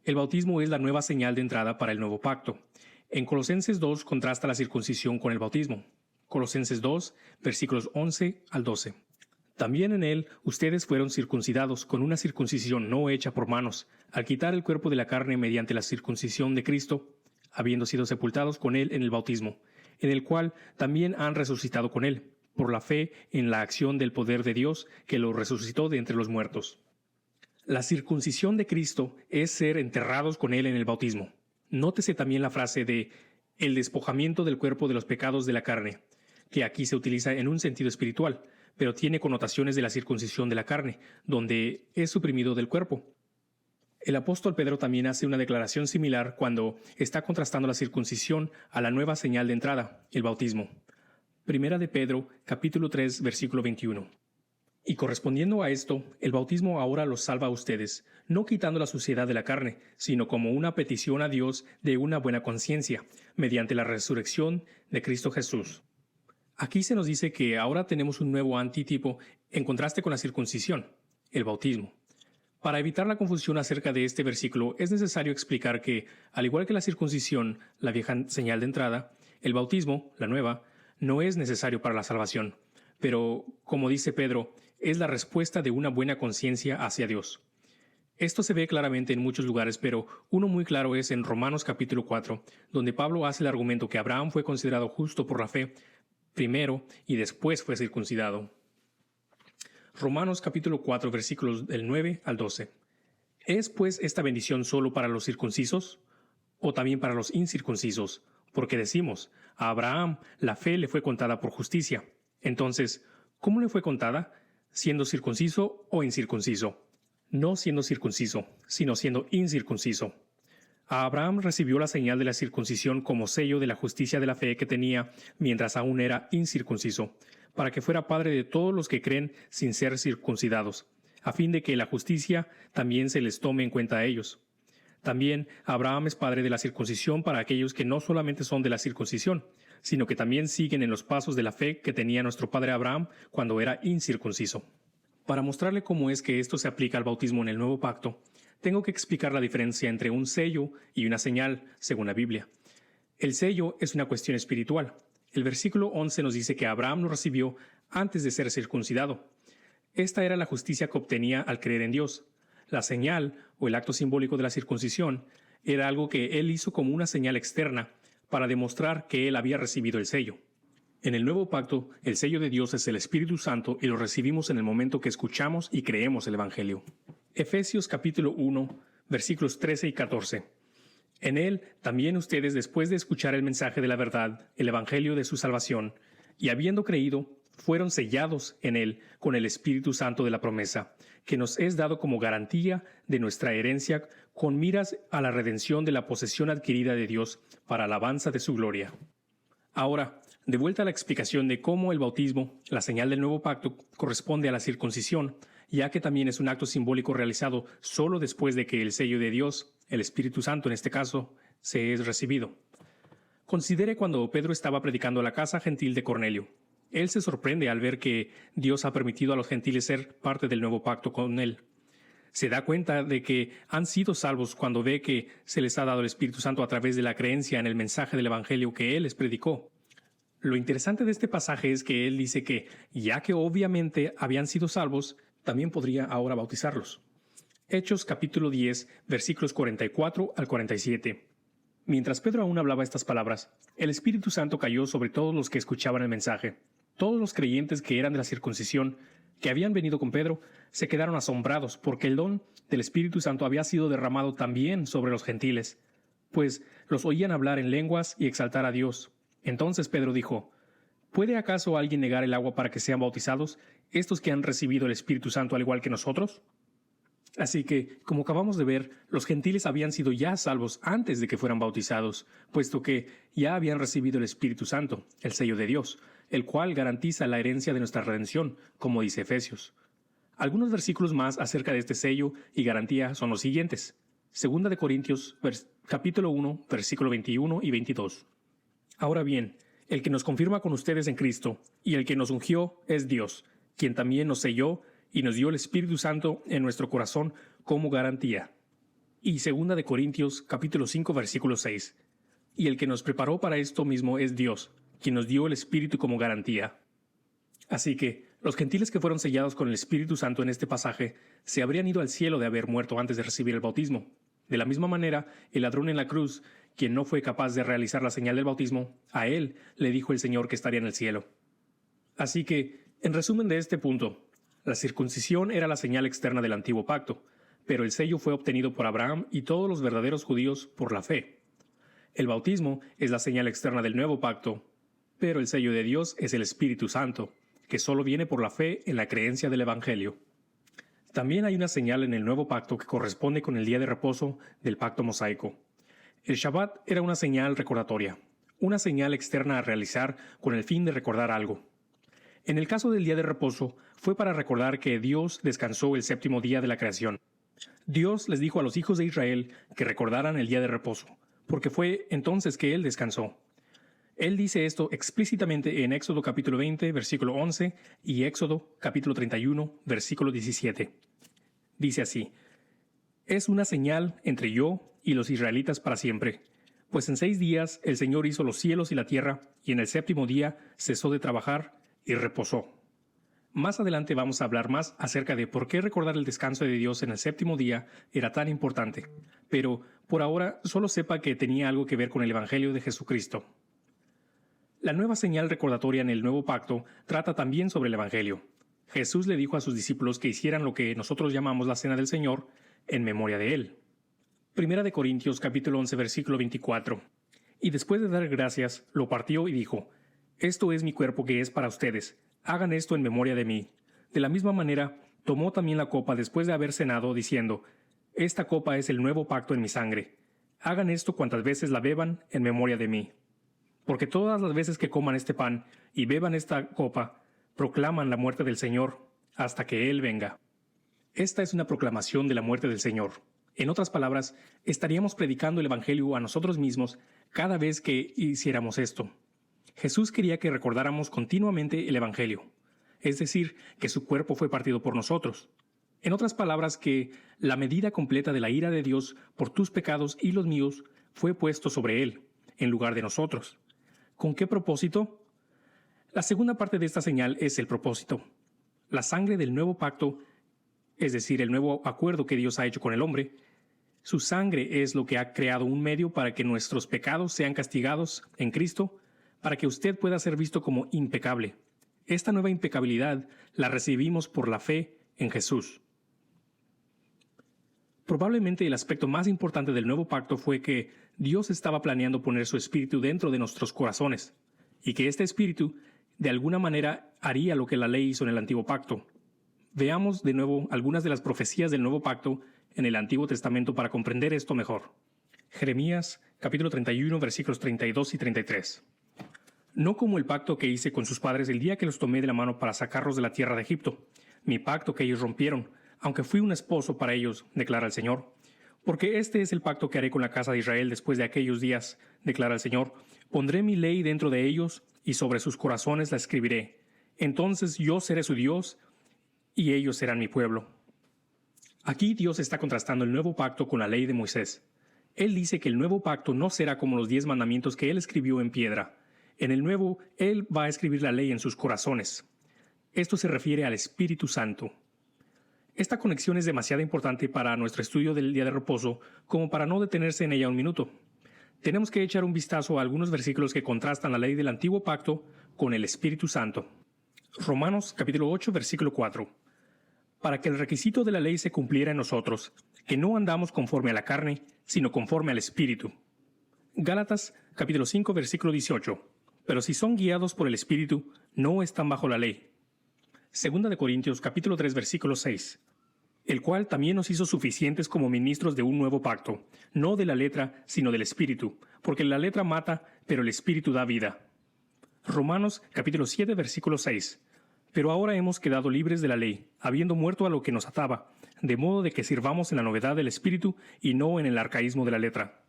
Speaker 1: El bautismo es la nueva señal de entrada para el nuevo pacto. En Colosenses 2 contrasta la circuncisión con el bautismo. Colosenses 2, versículos 11 al 12. También en él ustedes fueron circuncidados con una circuncisión no hecha por manos, al quitar el cuerpo de la carne mediante la circuncisión de Cristo, habiendo sido sepultados con él en el bautismo, en el cual también han resucitado con él, por la fe en la acción del poder de Dios que lo resucitó de entre los muertos. La circuncisión de Cristo es ser enterrados con él en el bautismo. Nótese también la frase de el despojamiento del cuerpo de los pecados de la carne, que aquí se utiliza en un sentido espiritual, pero tiene connotaciones de la circuncisión de la carne, donde es suprimido del cuerpo. El apóstol Pedro también hace una declaración similar cuando está contrastando la circuncisión a la nueva señal de entrada, el bautismo. Primera de Pedro, capítulo 3, versículo 21. Y correspondiendo a esto, el bautismo ahora los salva a ustedes, no quitando la suciedad de la carne, sino como una petición a Dios de una buena conciencia, mediante la resurrección de Cristo Jesús. Aquí se nos dice que ahora tenemos un nuevo antitipo en contraste con la circuncisión, el bautismo. Para evitar la confusión acerca de este versículo, es necesario explicar que, al igual que la circuncisión, la vieja señal de entrada, el bautismo, la nueva, no es necesario para la salvación. Pero, como dice Pedro, es la respuesta de una buena conciencia hacia Dios. Esto se ve claramente en muchos lugares, pero uno muy claro es en Romanos capítulo 4, donde Pablo hace el argumento que Abraham fue considerado justo por la fe primero y después fue circuncidado. Romanos capítulo 4, versículos del 9 al 12. ¿Es pues esta bendición solo para los circuncisos o también para los incircuncisos? Porque decimos, a Abraham la fe le fue contada por justicia. Entonces, ¿cómo le fue contada? ¿Siendo circunciso o incircunciso? No siendo circunciso, sino siendo incircunciso. A Abraham recibió la señal de la circuncisión como sello de la justicia de la fe que tenía mientras aún era incircunciso, para que fuera padre de todos los que creen sin ser circuncidados, a fin de que la justicia también se les tome en cuenta a ellos. También Abraham es padre de la circuncisión para aquellos que no solamente son de la circuncisión, sino que también siguen en los pasos de la fe que tenía nuestro padre Abraham cuando era incircunciso. Para mostrarle cómo es que esto se aplica al bautismo en el Nuevo Pacto, tengo que explicar la diferencia entre un sello y una señal, según la Biblia. El sello es una cuestión espiritual. El versículo 11 nos dice que Abraham lo recibió antes de ser circuncidado. Esta era la justicia que obtenía al creer en Dios. La señal, o el acto simbólico de la circuncisión, era algo que él hizo como una señal externa para demostrar que él había recibido el sello. En el Nuevo Pacto, el sello de Dios es el Espíritu Santo y lo recibimos en el momento que escuchamos y creemos el Evangelio. Efesios capítulo 1, versículos 13 y 14. En él también ustedes, después de escuchar el mensaje de la verdad, el Evangelio de su salvación, y habiendo creído, fueron sellados en él con el Espíritu Santo de la promesa, que nos es dado como garantía de nuestra herencia con miras a la redención de la posesión adquirida de Dios para alabanza de su gloria. Ahora, de vuelta a la explicación de cómo el bautismo, la señal del nuevo pacto, corresponde a la circuncisión, ya que también es un acto simbólico realizado solo después de que el sello de Dios, el Espíritu Santo en este caso, se es recibido. Considere cuando Pedro estaba predicando a la casa gentil de Cornelio. Él se sorprende al ver que Dios ha permitido a los gentiles ser parte del nuevo pacto con él. Se da cuenta de que han sido salvos cuando ve que se les ha dado el Espíritu Santo a través de la creencia en el mensaje del Evangelio que él les predicó. Lo interesante de este pasaje es que él dice que, ya que obviamente habían sido salvos, también podría ahora bautizarlos. Hechos capítulo 10, versículos 44 al 47. Mientras Pedro aún hablaba estas palabras, el Espíritu Santo cayó sobre todos los que escuchaban el mensaje. Todos los creyentes que eran de la circuncisión, que habían venido con Pedro, se quedaron asombrados porque el don del Espíritu Santo había sido derramado también sobre los gentiles, pues los oían hablar en lenguas y exaltar a Dios. Entonces Pedro dijo, ¿puede acaso alguien negar el agua para que sean bautizados, estos que han recibido el Espíritu Santo al igual que nosotros? Así que, como acabamos de ver, los gentiles habían sido ya salvos antes de que fueran bautizados, puesto que ya habían recibido el Espíritu Santo, el sello de Dios, el cual garantiza la herencia de nuestra redención, como dice Efesios. Algunos versículos más acerca de este sello y garantía son los siguientes. 2 Corintios, capítulo 1, versículo 21 y 22. Ahora bien, El que nos confirma con ustedes en Cristo y el que nos ungió es Dios, quien también nos selló y nos dio el Espíritu Santo en nuestro corazón como garantía. Y 2 Corintios capítulo 5 versículo 6. Y el que nos preparó para esto mismo es Dios, quien nos dio el Espíritu como garantía. Así que los gentiles que fueron sellados con el Espíritu Santo en este pasaje se habrían ido al cielo de haber muerto antes de recibir el bautismo. De la misma manera, el ladrón en la cruz, quien no fue capaz de realizar la señal del bautismo, a él le dijo el Señor que estaría en el cielo. Así que, en resumen de este punto, la circuncisión era la señal externa del antiguo pacto, pero el sello fue obtenido por Abraham y todos los verdaderos judíos por la fe. El bautismo es la señal externa del nuevo pacto, pero el sello de Dios es el Espíritu Santo, que solo viene por la fe en la creencia del Evangelio. También hay una señal en el nuevo pacto que corresponde con el día de reposo del pacto mosaico. El Shabbat era una señal recordatoria, una señal externa a realizar con el fin de recordar algo. En el caso del día de reposo, fue para recordar que Dios descansó el séptimo día de la creación. Dios les dijo a los hijos de Israel que recordaran el día de reposo, porque fue entonces que Él descansó. Él dice esto explícitamente en Éxodo capítulo 20, versículo 11 y Éxodo capítulo 31, versículo 17. Dice así: «Es una señal entre yo y los israelitas para siempre, pues en 6 días el Señor hizo los cielos y la tierra, y en el séptimo día cesó de trabajar y reposó». Más adelante vamos a hablar más acerca de por qué recordar el descanso de Dios en el séptimo día era tan importante, pero por ahora solo sepa que tenía algo que ver con el Evangelio de Jesucristo. La nueva señal recordatoria en el nuevo pacto trata también sobre el Evangelio. Jesús le dijo a sus discípulos que hicieran lo que nosotros llamamos la Cena del Señor en memoria de Él. 1 Corintios capítulo 11 versículo 24. Y después de dar gracias, lo partió y dijo: «Esto es mi cuerpo que es para ustedes. Hagan esto en memoria de mí». De la misma manera, tomó también la copa después de haber cenado, diciendo: «Esta copa es el nuevo pacto en mi sangre. Hagan esto cuantas veces la beban en memoria de mí. Porque todas las veces que coman este pan y beban esta copa, proclaman la muerte del Señor hasta que Él venga». Esta es una proclamación de la muerte del Señor. En otras palabras, estaríamos predicando el Evangelio a nosotros mismos cada vez que hiciéramos esto. Jesús quería que recordáramos continuamente el Evangelio, es decir, que su cuerpo fue partido por nosotros. En otras palabras, que la medida completa de la ira de Dios por tus pecados y los míos fue puesto sobre Él, en lugar de nosotros. ¿Con qué propósito? La segunda parte de esta señal es el propósito. La sangre del nuevo pacto, es decir, el nuevo acuerdo que Dios ha hecho con el hombre, su sangre es lo que ha creado un medio para que nuestros pecados sean castigados en Cristo, para que usted pueda ser visto como impecable. Esta nueva impecabilidad la recibimos por la fe en Jesús. Probablemente el aspecto más importante del nuevo pacto fue que Dios estaba planeando poner su espíritu dentro de nuestros corazones, y que este espíritu, de alguna manera, haría lo que la ley hizo en el antiguo pacto. Veamos de nuevo algunas de las profecías del nuevo pacto en el Antiguo Testamento para comprender esto mejor. Jeremías, capítulo 31, versículos 32 y 33. «No como el pacto que hice con sus padres el día que los tomé de la mano para sacarlos de la tierra de Egipto, mi pacto que ellos rompieron, aunque fui un esposo para ellos, declara el Señor. Porque este es el pacto que haré con la casa de Israel después de aquellos días, declara el Señor. Pondré mi ley dentro de ellos y sobre sus corazones la escribiré. Entonces yo seré su Dios y ellos serán mi pueblo». Aquí Dios está contrastando el nuevo pacto con la ley de Moisés. Él dice que el nuevo pacto no será como los 10 mandamientos que Él escribió en piedra. En el nuevo, Él va a escribir la ley en sus corazones. Esto se refiere al Espíritu Santo. Esta conexión es demasiado importante para nuestro estudio del día de reposo como para no detenerse en ella un minuto. Tenemos que echar un vistazo a algunos versículos que contrastan la ley del antiguo pacto con el Espíritu Santo. Romanos capítulo 8, versículo 4. «Para que el requisito de la ley se cumpliera en nosotros, que no andamos conforme a la carne, sino conforme al Espíritu». Gálatas capítulo 5, versículo 18. «Pero si son guiados por el Espíritu, no están bajo la ley». 2 Corintios capítulo 3, versículo 6. «El cual también nos hizo suficientes como ministros de un nuevo pacto, no de la letra, sino del Espíritu, porque la letra mata, pero el Espíritu da vida». Romanos capítulo 7, versículo 6. «Pero ahora hemos quedado libres de la ley, habiendo muerto a lo que nos ataba, de modo de que sirvamos en la novedad del Espíritu y no en el arcaísmo de la letra».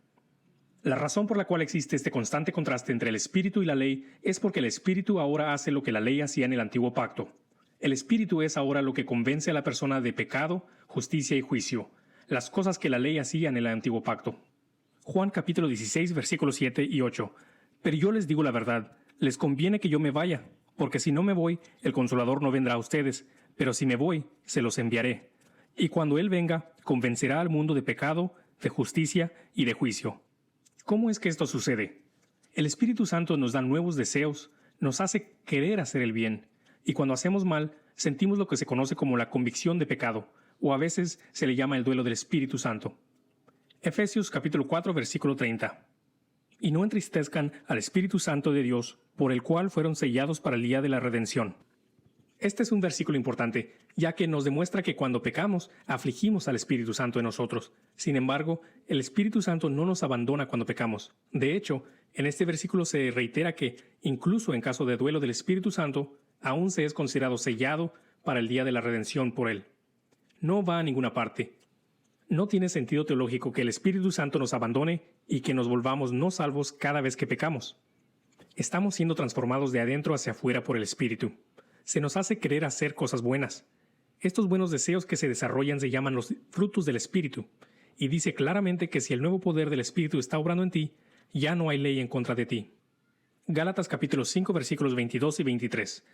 Speaker 1: La razón por la cual existe este constante contraste entre el Espíritu y la ley es porque el Espíritu ahora hace lo que la ley hacía en el antiguo pacto. El Espíritu es ahora lo que convence a la persona de pecado, justicia y juicio, las cosas que la ley hacía en el antiguo pacto. Juan capítulo 16, versículos 7 y 8. Pero yo les digo la verdad, les conviene que yo me vaya, porque si no me voy, el Consolador no vendrá a ustedes, pero si me voy, se los enviaré. Y cuando Él venga, convencerá al mundo de pecado, de justicia y de juicio. ¿Cómo es que esto sucede? El Espíritu Santo nos da nuevos deseos, nos hace querer hacer el bien, y cuando hacemos mal, sentimos lo que se conoce como la convicción de pecado, o a veces se le llama el duelo del Espíritu Santo. Efesios capítulo 4, versículo 30. Y no entristezcan al Espíritu Santo de Dios, por el cual fueron sellados para el día de la redención. Este es un versículo importante, ya que nos demuestra que cuando pecamos, afligimos al Espíritu Santo en nosotros. Sin embargo, el Espíritu Santo no nos abandona cuando pecamos. De hecho, en este versículo se reitera que, incluso en caso de duelo del Espíritu Santo, aún se es considerado sellado para el día de la redención por Él. No va a ninguna parte. No tiene sentido teológico que el Espíritu Santo nos abandone y que nos volvamos no salvos cada vez que pecamos. Estamos siendo transformados de adentro hacia afuera por el Espíritu. Se nos hace querer hacer cosas buenas. Estos buenos deseos que se desarrollan se llaman los frutos del Espíritu, y dice claramente que si el nuevo poder del Espíritu está obrando en ti, ya no hay ley en contra de ti. Gálatas capítulo 5 versículos 22 y 23.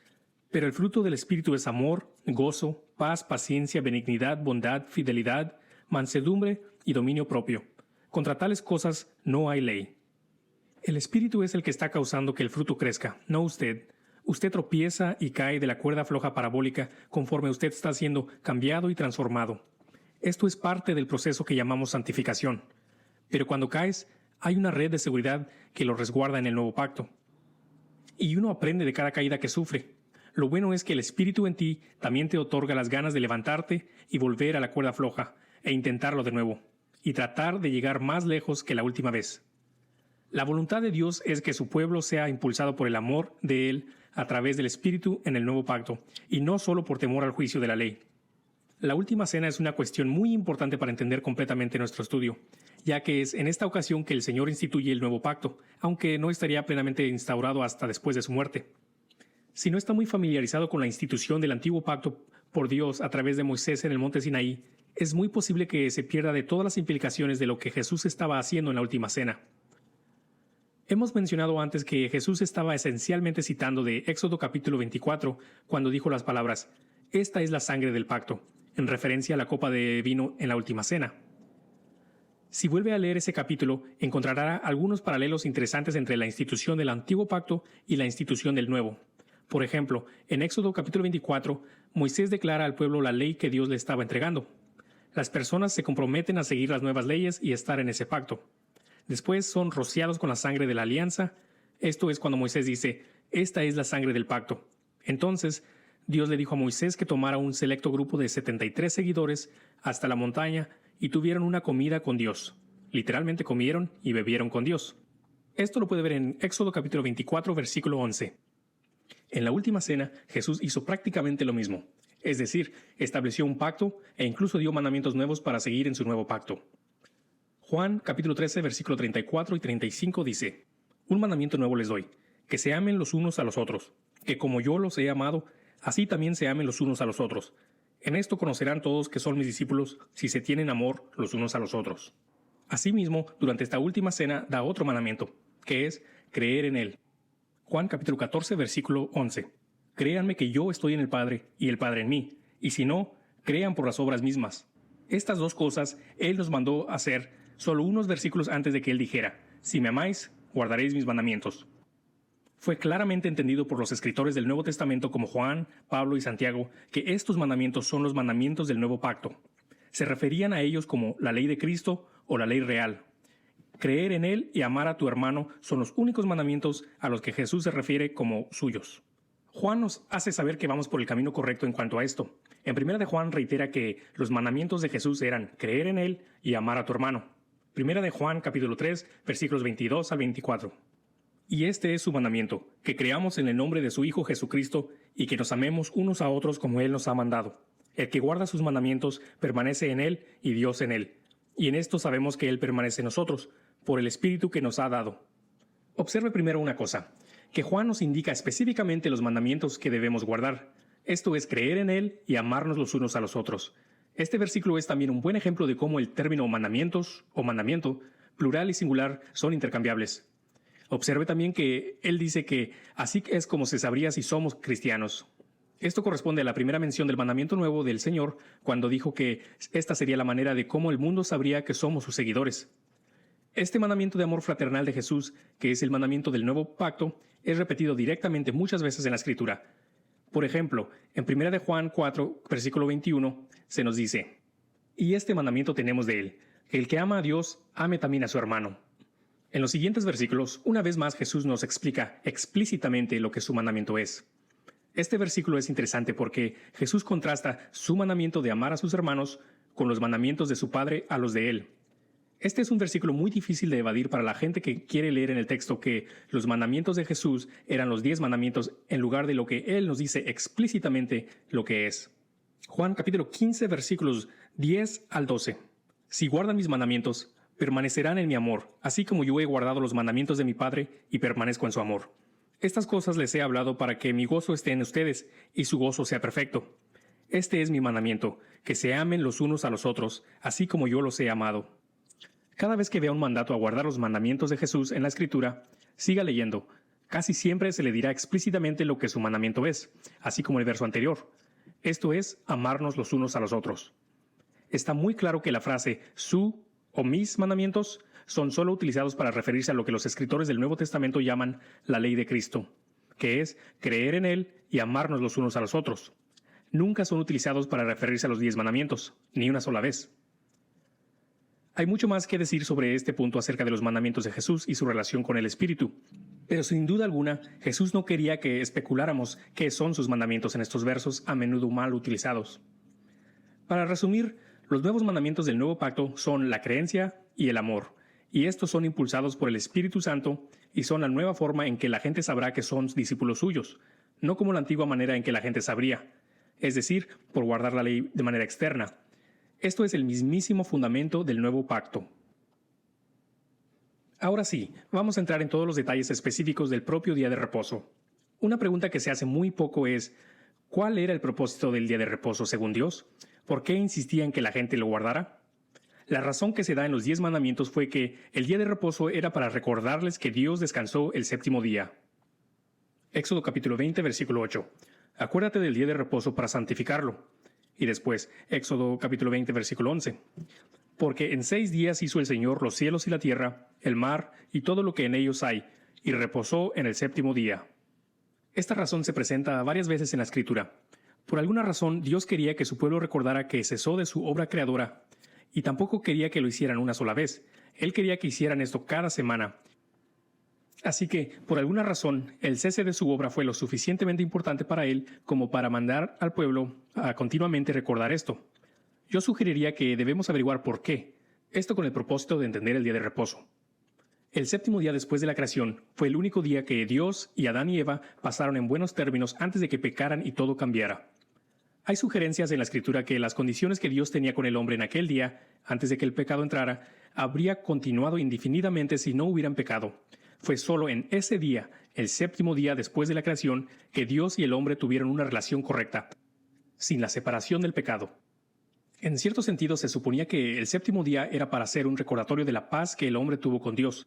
Speaker 1: Pero el fruto del Espíritu es amor, gozo, paz, paciencia, benignidad, bondad, fidelidad, mansedumbre y dominio propio. Contra tales cosas no hay ley. El Espíritu es el que está causando que el fruto crezca, no usted. Usted tropieza y cae de la cuerda floja parabólica conforme usted está siendo cambiado y transformado. Esto es parte del proceso que llamamos santificación. Pero cuando caes, hay una red de seguridad que lo resguarda en el nuevo pacto. Y uno aprende de cada caída que sufre. Lo bueno es que el Espíritu en ti también te otorga las ganas de levantarte y volver a la cuerda floja, e intentarlo de nuevo, y tratar de llegar más lejos que la última vez. La voluntad de Dios es que su pueblo sea impulsado por el amor de Él a través del Espíritu en el nuevo pacto, y no solo por temor al juicio de la ley. La última cena es una cuestión muy importante para entender completamente nuestro estudio, ya que es en esta ocasión que el Señor instituye el nuevo pacto, aunque no estaría plenamente instaurado hasta después de su muerte. Si no está muy familiarizado con la institución del antiguo pacto por Dios a través de Moisés en el monte Sinaí, es muy posible que se pierda de todas las implicaciones de lo que Jesús estaba haciendo en la última cena. Hemos mencionado antes que Jesús estaba esencialmente citando de Éxodo capítulo 24 cuando dijo las palabras «Esta es la sangre del pacto», en referencia a la copa de vino en la última cena. Si vuelve a leer ese capítulo, encontrará algunos paralelos interesantes entre la institución del antiguo pacto y la institución del nuevo. Por ejemplo, en Éxodo capítulo 24, Moisés declara al pueblo la ley que Dios le estaba entregando. Las personas se comprometen a seguir las nuevas leyes y estar en ese pacto. Después son rociados con la sangre de la alianza. Esto es cuando Moisés dice, «Esta es la sangre del pacto». Entonces, Dios le dijo a Moisés que tomara un selecto grupo de 73 seguidores hasta la montaña y tuvieron una comida con Dios. Literalmente comieron y bebieron con Dios. Esto lo puede ver en Éxodo capítulo 24, versículo 11. En la última cena, Jesús hizo prácticamente lo mismo. Es decir, estableció un pacto e incluso dio mandamientos nuevos para seguir en su nuevo pacto. Juan capítulo 13, versículo 34 y 35 dice, «Un mandamiento nuevo les doy, que se amen los unos a los otros, que como yo los he amado, así también se amen los unos a los otros. En esto conocerán todos que son mis discípulos, si se tienen amor los unos a los otros». Asimismo, durante esta última cena da otro mandamiento, que es creer en Él. Juan capítulo 14, versículo 11. «Créanme que yo estoy en el Padre y el Padre en mí, y si no, crean por las obras mismas». Estas dos cosas Él nos mandó hacer solo unos versículos antes de que Él dijera, «Si me amáis, guardaréis mis mandamientos». Fue claramente entendido por los escritores del Nuevo Testamento como Juan, Pablo y Santiago que estos mandamientos son los mandamientos del nuevo pacto. Se referían a ellos como la ley de Cristo o la ley real. Creer en Él y amar a tu hermano son los únicos mandamientos a los que Jesús se refiere como suyos. Juan nos hace saber que vamos por el camino correcto en cuanto a esto. En 1 de Juan reitera que los mandamientos de Jesús eran creer en Él y amar a tu hermano. 1 de Juan capítulo 3, versículos 22 al 24. Y este es su mandamiento, que creamos en el nombre de su Hijo Jesucristo y que nos amemos unos a otros como Él nos ha mandado. El que guarda sus mandamientos permanece en Él y Dios en Él. Y en esto sabemos que Él permanece en nosotros, por el Espíritu que nos ha dado. Observe primero una cosa, que Juan nos indica específicamente los mandamientos que debemos guardar. Esto es creer en Él y amarnos los unos a los otros. Este versículo es también un buen ejemplo de cómo el término mandamientos o mandamiento, plural y singular, son intercambiables. Observe también que él dice que así es como se sabría si somos cristianos. Esto corresponde a la primera mención del mandamiento nuevo del Señor, cuando dijo que esta sería la manera de cómo el mundo sabría que somos sus seguidores. Este mandamiento de amor fraternal de Jesús, que es el mandamiento del nuevo pacto, es repetido directamente muchas veces en la Escritura. Por ejemplo, en 1 de Juan 4, versículo 21, se nos dice: «Y este mandamiento tenemos de él, que el que ama a Dios, ame también a su hermano». En los siguientes versículos, una vez más Jesús nos explica explícitamente lo que su mandamiento es. Este versículo es interesante porque Jesús contrasta su mandamiento de amar a sus hermanos con los mandamientos de su Padre a los de él. Este es un versículo muy difícil de evadir para la gente que quiere leer en el texto que los mandamientos de Jesús eran los 10 mandamientos en lugar de lo que Él nos dice explícitamente lo que es. Juan capítulo 15 versículos 10 al 12. Si guardan mis mandamientos, permanecerán en mi amor, así como yo he guardado los mandamientos de mi Padre y permanezco en su amor. Estas cosas les he hablado para que mi gozo esté en ustedes y su gozo sea perfecto. Este es mi mandamiento, que se amen los unos a los otros, así como yo los he amado. Cada vez que vea un mandato a guardar los mandamientos de Jesús en la Escritura, siga leyendo. Casi siempre se le dirá explícitamente lo que su mandamiento es, así como el verso anterior. Esto es, amarnos los unos a los otros. Está muy claro que la frase su o mis mandamientos son solo utilizados para referirse a lo que los escritores del Nuevo Testamento llaman la ley de Cristo, que es creer en Él y amarnos los unos a los otros. Nunca son utilizados para referirse a los 10 mandamientos, ni una sola vez. Hay mucho más que decir sobre este punto acerca de los mandamientos de Jesús y su relación con el Espíritu, pero sin duda alguna, Jesús no quería que especuláramos qué son sus mandamientos en estos versos a menudo mal utilizados. Para resumir, los nuevos mandamientos del nuevo pacto son la creencia y el amor, y estos son impulsados por el Espíritu Santo y son la nueva forma en que la gente sabrá que son discípulos suyos, no como la antigua manera en que la gente sabría, es decir, por guardar la ley de manera externa. Esto es el mismísimo fundamento del nuevo pacto. Ahora sí, vamos a entrar en todos los detalles específicos del propio día de reposo. Una pregunta que se hace muy poco es, ¿cuál era el propósito del día de reposo según Dios? ¿Por qué insistía en que la gente lo guardara? La razón que se da en los 10 mandamientos fue que el día de reposo era para recordarles que Dios descansó el séptimo día. Éxodo capítulo 20, versículo 8. Acuérdate del día de reposo para santificarlo. Y después, Éxodo capítulo 20, versículo 11. Porque en 6 días hizo el Señor los cielos y la tierra, el mar y todo lo que en ellos hay, y reposó en el séptimo día. Esta razón se presenta varias veces en la Escritura. Por alguna razón, Dios quería que su pueblo recordara que cesó de su obra creadora, y tampoco quería que lo hicieran una sola vez. Él quería que hicieran esto cada semana. Así que, por alguna razón, el cese de su obra fue lo suficientemente importante para él como para mandar al pueblo a continuamente recordar esto. Yo sugeriría que debemos averiguar por qué, esto con el propósito de entender el día de reposo. El séptimo día después de la creación fue el único día que Dios y Adán y Eva pasaron en buenos términos antes de que pecaran y todo cambiara. Hay sugerencias en la Escritura que las condiciones que Dios tenía con el hombre en aquel día, antes de que el pecado entrara, habría continuado indefinidamente si no hubieran pecado. Fue solo en ese día, el séptimo día después de la creación, que Dios y el hombre tuvieron una relación correcta, sin la separación del pecado. En cierto sentido, se suponía que el séptimo día era para ser un recordatorio de la paz que el hombre tuvo con Dios.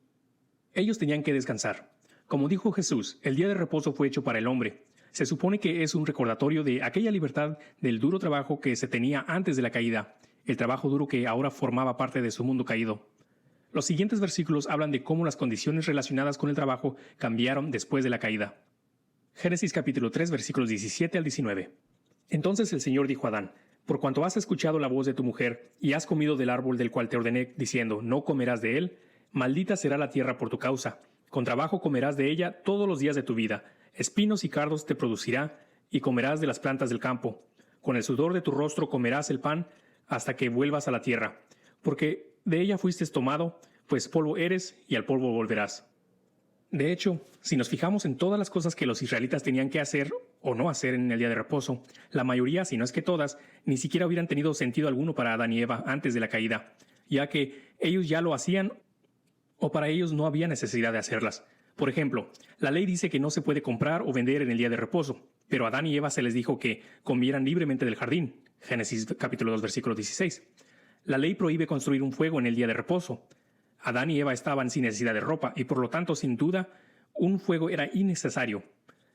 Speaker 1: Ellos tenían que descansar. Como dijo Jesús, el día de reposo fue hecho para el hombre. Se supone que es un recordatorio de aquella libertad del duro trabajo que se tenía antes de la caída, el trabajo duro que ahora formaba parte de su mundo caído. Los siguientes versículos hablan de cómo las condiciones relacionadas con el trabajo cambiaron después de la caída. Génesis capítulo 3, versículos 17 al 19. Entonces el Señor dijo a Adán: Por cuanto has escuchado la voz de tu mujer y has comido del árbol del cual te ordené, diciendo, no comerás de él, maldita será la tierra por tu causa. Con trabajo comerás de ella todos los días de tu vida. Espinos y cardos te producirá, y comerás de las plantas del campo. Con el sudor de tu rostro comerás el pan hasta que vuelvas a la tierra. Porque de ella fuiste tomado, pues polvo eres y al polvo volverás. De hecho, si nos fijamos en todas las cosas que los israelitas tenían que hacer o no hacer en el día de reposo, la mayoría, si no es que todas, ni siquiera hubieran tenido sentido alguno para Adán y Eva antes de la caída, ya que ellos ya lo hacían o para ellos no había necesidad de hacerlas. Por ejemplo, la ley dice que no se puede comprar o vender en el día de reposo, pero a Adán y Eva se les dijo que comieran libremente del jardín. Génesis capítulo 2, versículo 16. La ley prohíbe construir un fuego en el día de reposo. Adán y Eva estaban sin necesidad de ropa y por lo tanto, sin duda, un fuego era innecesario.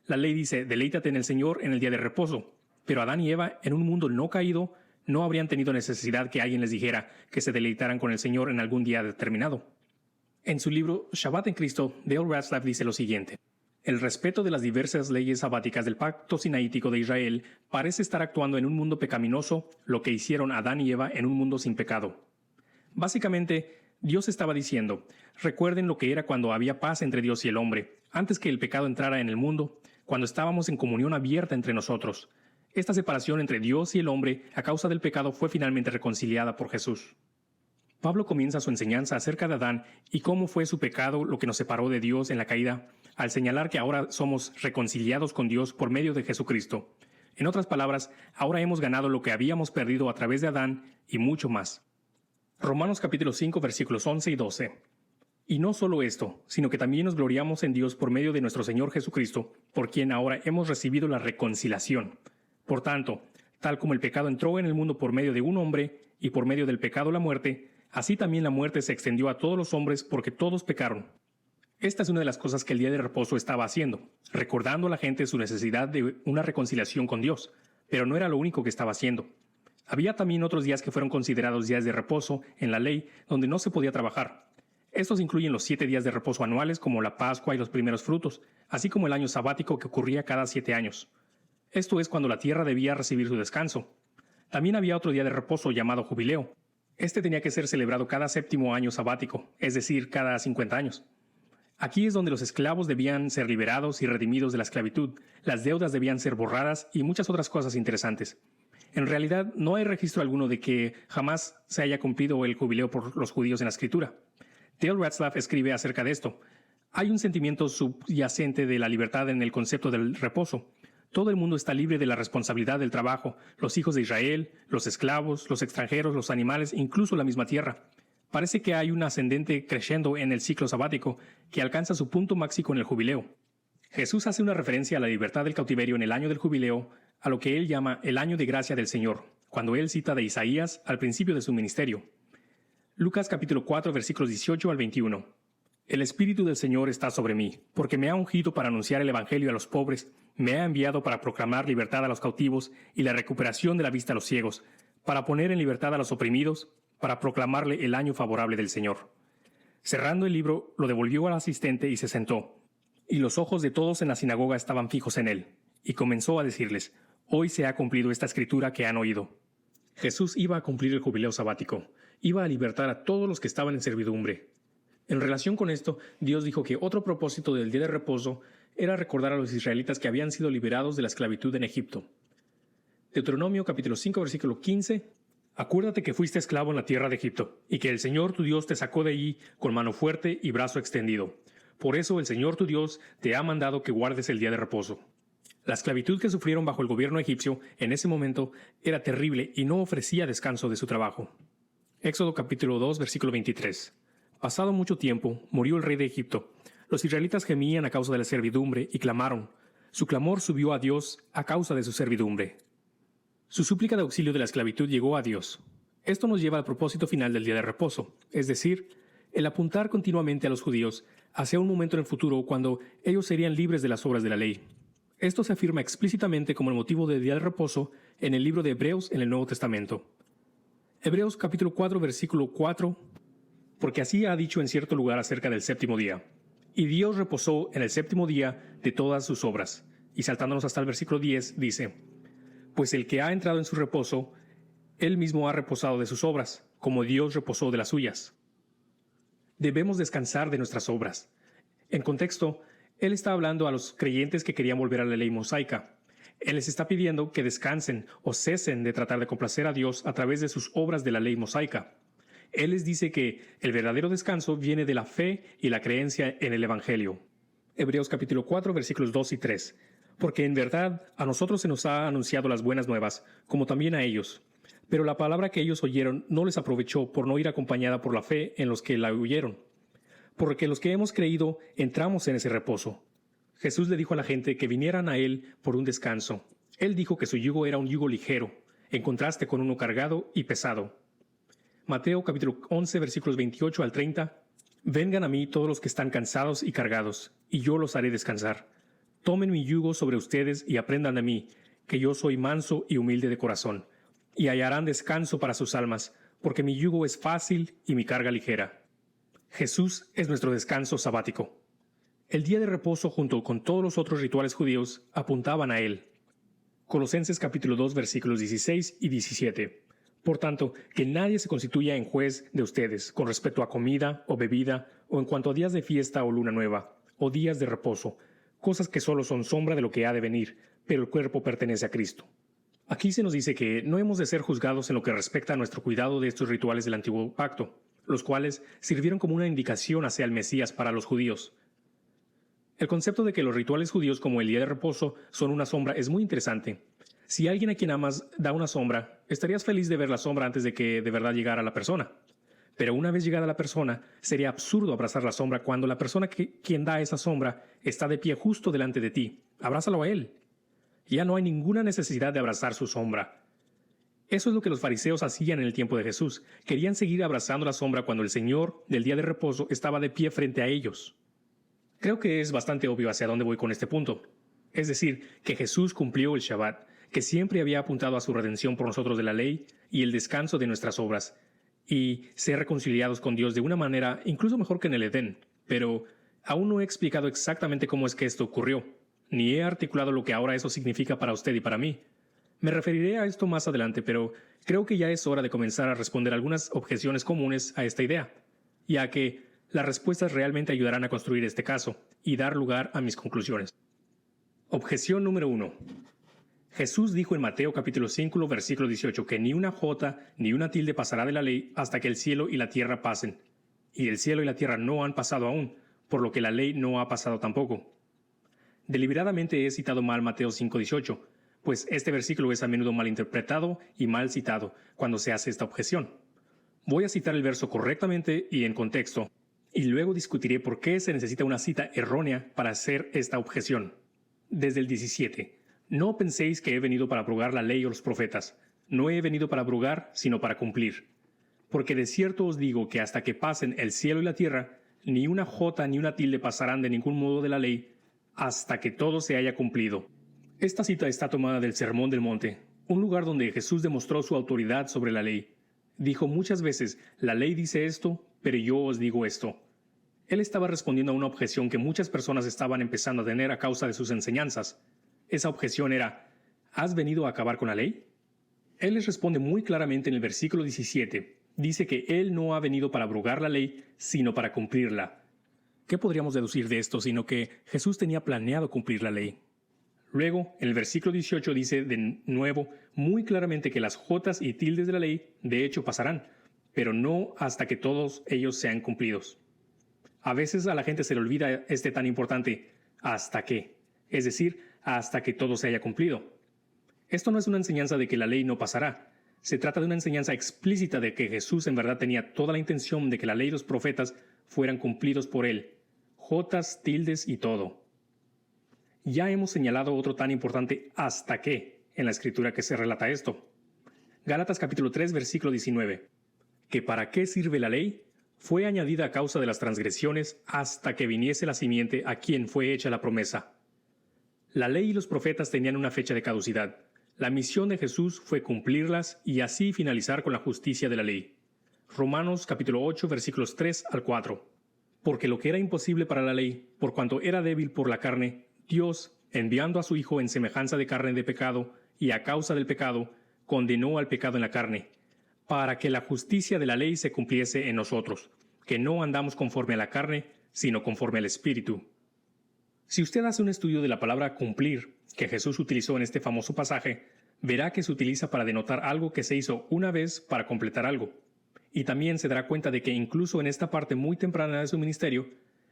Speaker 1: La ley dice, deleítate en el Señor en el día de reposo, pero Adán y Eva, en un mundo no caído, no habrían tenido necesidad que alguien les dijera que se deleitaran con el Señor en algún día determinado. En su libro Shabbat en Cristo, Dale Ratzlaff dice lo siguiente: el respeto de las diversas leyes sabáticas del pacto sinaítico de Israel parece estar actuando en un mundo pecaminoso lo que hicieron Adán y Eva en un mundo sin pecado. Básicamente, Dios estaba diciendo, recuerden lo que era cuando había paz entre Dios y el hombre, antes que el pecado entrara en el mundo, cuando estábamos en comunión abierta entre nosotros. Esta separación entre Dios y el hombre a causa del pecado fue finalmente reconciliada por Jesús. Pablo comienza su enseñanza acerca de Adán y cómo fue su pecado lo que nos separó de Dios en la caída, al señalar que ahora somos reconciliados con Dios por medio de Jesucristo. En otras palabras, ahora hemos ganado lo que habíamos perdido a través de Adán y mucho más. Romanos capítulo 5 versículos 11 y 12. Y no solo esto, sino que también nos gloriamos en Dios por medio de nuestro Señor Jesucristo, por quien ahora hemos recibido la reconciliación. Por tanto, tal como el pecado entró en el mundo por medio de un hombre, y por medio del pecado la muerte, así también la muerte se extendió a todos los hombres porque todos pecaron. Esta es una de las cosas que el día de reposo estaba haciendo, recordando a la gente su necesidad de una reconciliación con Dios, pero no era lo único que estaba haciendo. Había también otros días que fueron considerados días de reposo en la ley donde no se podía trabajar. Estos incluyen los 7 días de reposo anuales como la Pascua y los primeros frutos, así como el año sabático que ocurría cada 7 años. Esto es cuando la tierra debía recibir su descanso. También había otro día de reposo llamado jubileo. Este tenía que ser celebrado cada 7º año sabático, es decir, cada 50 años. Aquí es donde los esclavos debían ser liberados y redimidos de la esclavitud, las deudas debían ser borradas y muchas otras cosas interesantes. En realidad, no hay registro alguno de que jamás se haya cumplido el jubileo por los judíos en la Escritura. Dale Ratzlaff escribe acerca de esto. Hay un sentimiento subyacente de la libertad en el concepto del reposo. Todo el mundo está libre de la responsabilidad del trabajo, los hijos de Israel, los esclavos, los extranjeros, los animales, incluso la misma tierra. Parece que hay un ascendente crescendo en el ciclo sabático que alcanza su punto máximo en el jubileo. Jesús hace una referencia a la libertad del cautiverio en el año del jubileo, a lo que él llama el año de gracia del Señor, cuando él cita de Isaías al principio de su ministerio. Lucas capítulo 4 versículos 18 al 21. El Espíritu del Señor está sobre mí, porque me ha ungido para anunciar el Evangelio a los pobres, me ha enviado para proclamar libertad a los cautivos y la recuperación de la vista a los ciegos, para poner en libertad a los oprimidos, para proclamarle el año favorable del Señor. Cerrando el libro, lo devolvió al asistente y se sentó. Y los ojos de todos en la sinagoga estaban fijos en él. Y comenzó a decirles, hoy se ha cumplido esta escritura que han oído. Jesús iba a cumplir el jubileo sabático. Iba a libertar a todos los que estaban en servidumbre. En relación con esto, Dios dijo que otro propósito del día de reposo era recordar a los israelitas que habían sido liberados de la esclavitud en Egipto. Deuteronomio capítulo 5 versículo 15. Acuérdate que fuiste esclavo en la tierra de Egipto, y que el Señor tu Dios te sacó de allí con mano fuerte y brazo extendido. Por eso el Señor tu Dios te ha mandado que guardes el día de reposo. La esclavitud que sufrieron bajo el gobierno egipcio en ese momento era terrible y no ofrecía descanso de su trabajo. Éxodo capítulo 2 versículo 23. Pasado mucho tiempo, murió el rey de Egipto. Los israelitas gemían a causa de la servidumbre y clamaron. Su clamor subió a Dios a causa de su servidumbre. Su súplica de auxilio de la esclavitud llegó a Dios. Esto nos lleva al propósito final del día de reposo, es decir, el apuntar continuamente a los judíos hacia un momento en el futuro cuando ellos serían libres de las obras de la ley. Esto se afirma explícitamente como el motivo del día de reposo en el libro de Hebreos en el Nuevo Testamento. Hebreos capítulo 4 versículo 4. Porque así ha dicho en cierto lugar acerca del 7º día. Y Dios reposó en el 7º día de todas sus obras. Y saltándonos hasta el versículo 10, dice, pues el que ha entrado en su reposo, él mismo ha reposado de sus obras, como Dios reposó de las suyas. Debemos descansar de nuestras obras. En contexto, él está hablando a los creyentes que querían volver a la ley mosaica. Él les está pidiendo que descansen o cesen de tratar de complacer a Dios a través de sus obras de la ley mosaica. Él les dice que el verdadero descanso viene de la fe y la creencia en el Evangelio. Hebreos capítulo 4 versículos 2 y 3. Porque en verdad a nosotros se nos ha anunciado las buenas nuevas, como también a ellos. Pero la palabra que ellos oyeron no les aprovechó por no ir acompañada por la fe en los que la oyeron. porque los que hemos creído entramos en ese reposo. Jesús le dijo a la gente que vinieran a Él por un descanso. Él dijo que su yugo era un yugo ligero, en contraste con uno cargado y pesado. Mateo capítulo 11 versículos 28 al 30. Vengan a mí todos los que están cansados y cargados, y yo los haré descansar. Tomen mi yugo sobre ustedes y aprendan de mí, que yo soy manso y humilde de corazón, y hallarán descanso para sus almas, porque mi yugo es fácil y mi carga ligera. Jesús es nuestro descanso sabático. El día de reposo, junto con todos los otros rituales judíos, apuntaban a él. Colosenses capítulo 2 versículos 16 y 17. Por tanto, que nadie se constituya en juez de ustedes con respecto a comida o bebida, o en cuanto a días de fiesta o luna nueva, o días de reposo, cosas que solo son sombra de lo que ha de venir, pero el cuerpo pertenece a Cristo. Aquí se nos dice que no hemos de ser juzgados en lo que respecta a nuestro cuidado de estos rituales del antiguo pacto, los cuales sirvieron como una indicación hacia el Mesías para los judíos. El concepto de que los rituales judíos como el día de reposo son una sombra es muy interesante. Si alguien a quien amas da una sombra, estarías feliz de ver la sombra antes de que de verdad llegara la persona. Pero una vez llegada la persona, sería absurdo abrazar la sombra cuando la persona quien da esa sombra está de pie justo delante de ti. Abrázalo a él. Ya no hay ninguna necesidad de abrazar su sombra. Eso es lo que los fariseos hacían en el tiempo de Jesús. Querían seguir abrazando la sombra cuando el Señor del día de reposo estaba de pie frente a ellos. Creo que es bastante obvio hacia dónde voy con este punto. Es decir, que Jesús cumplió el Shabbat, que siempre había apuntado a su redención por nosotros de la ley y el descanso de nuestras obras, y ser reconciliados con Dios de una manera incluso mejor que en el Edén. Pero aún no he explicado exactamente cómo es que esto ocurrió, ni he articulado lo que ahora eso significa para usted y para mí. Me referiré a esto más adelante, pero creo que ya es hora de comenzar a responder algunas objeciones comunes a esta idea, ya que las respuestas realmente ayudarán a construir este caso y dar lugar a mis conclusiones. Objeción número 1. Jesús dijo en Mateo capítulo 5, versículo 18, que ni una jota ni una tilde pasará de la ley hasta que el cielo y la tierra pasen. Y el cielo y la tierra no han pasado aún, por lo que la ley no ha pasado tampoco. Deliberadamente he citado mal Mateo 5:18, pues este versículo es a menudo malinterpretado y mal citado cuando se hace esta objeción. Voy a citar el verso correctamente y en contexto, y luego discutiré por qué se necesita una cita errónea para hacer esta objeción. Desde el 17. No penséis que he venido para abrogar la ley o los profetas. No he venido para abrogar, sino para cumplir. Porque de cierto os digo que hasta que pasen el cielo y la tierra, ni una jota ni una tilde pasarán de ningún modo de la ley, hasta que todo se haya cumplido. Esta cita está tomada del Sermón del Monte, un lugar donde Jesús demostró su autoridad sobre la ley. Dijo muchas veces, la ley dice esto, pero yo os digo esto. Él estaba respondiendo a una objeción que muchas personas estaban empezando a tener a causa de sus enseñanzas. Esa objeción era, ¿has venido a acabar con la ley? Él les responde muy claramente en el versículo 17. Dice que Él no ha venido para abrogar la ley, sino para cumplirla. ¿Qué podríamos deducir de esto, sino que Jesús tenía planeado cumplir la ley? Luego, en el versículo 18 dice de nuevo muy claramente que las jotas y tildes de la ley de hecho pasarán, pero no hasta que todos ellos sean cumplidos. A veces a la gente se le olvida este tan importante «hasta que», es decir, hasta que todo se haya cumplido. Esto no es una enseñanza de que la ley no pasará. Se trata de una enseñanza explícita de que Jesús en verdad tenía toda la intención de que la ley y los profetas fueran cumplidos por él. Jotas, tildes y todo. Ya hemos señalado otro tan importante «hasta que» en la escritura que se relata esto. Gálatas capítulo 3 versículo 19. Que para qué sirve la ley fue añadida a causa de las transgresiones hasta que viniese la simiente a quien fue hecha la promesa. La ley y los profetas tenían una fecha de caducidad. La misión de Jesús fue cumplirlas y así finalizar con la justicia de la ley. Romanos capítulo 8 versículos 3 al 4. Porque lo que era imposible para la ley, por cuanto era débil por la carne, Dios, enviando a su Hijo en semejanza de carne de pecado, y a causa del pecado, condenó al pecado en la carne, para que la justicia de la ley se cumpliese en nosotros, que no andamos conforme a la carne, sino conforme al Espíritu. Si usted hace un estudio de la palabra cumplir, que Jesús utilizó en este famoso pasaje, verá que se utiliza para denotar algo que se hizo una vez para completar algo. Y también se dará cuenta de que incluso en esta parte muy temprana de su ministerio,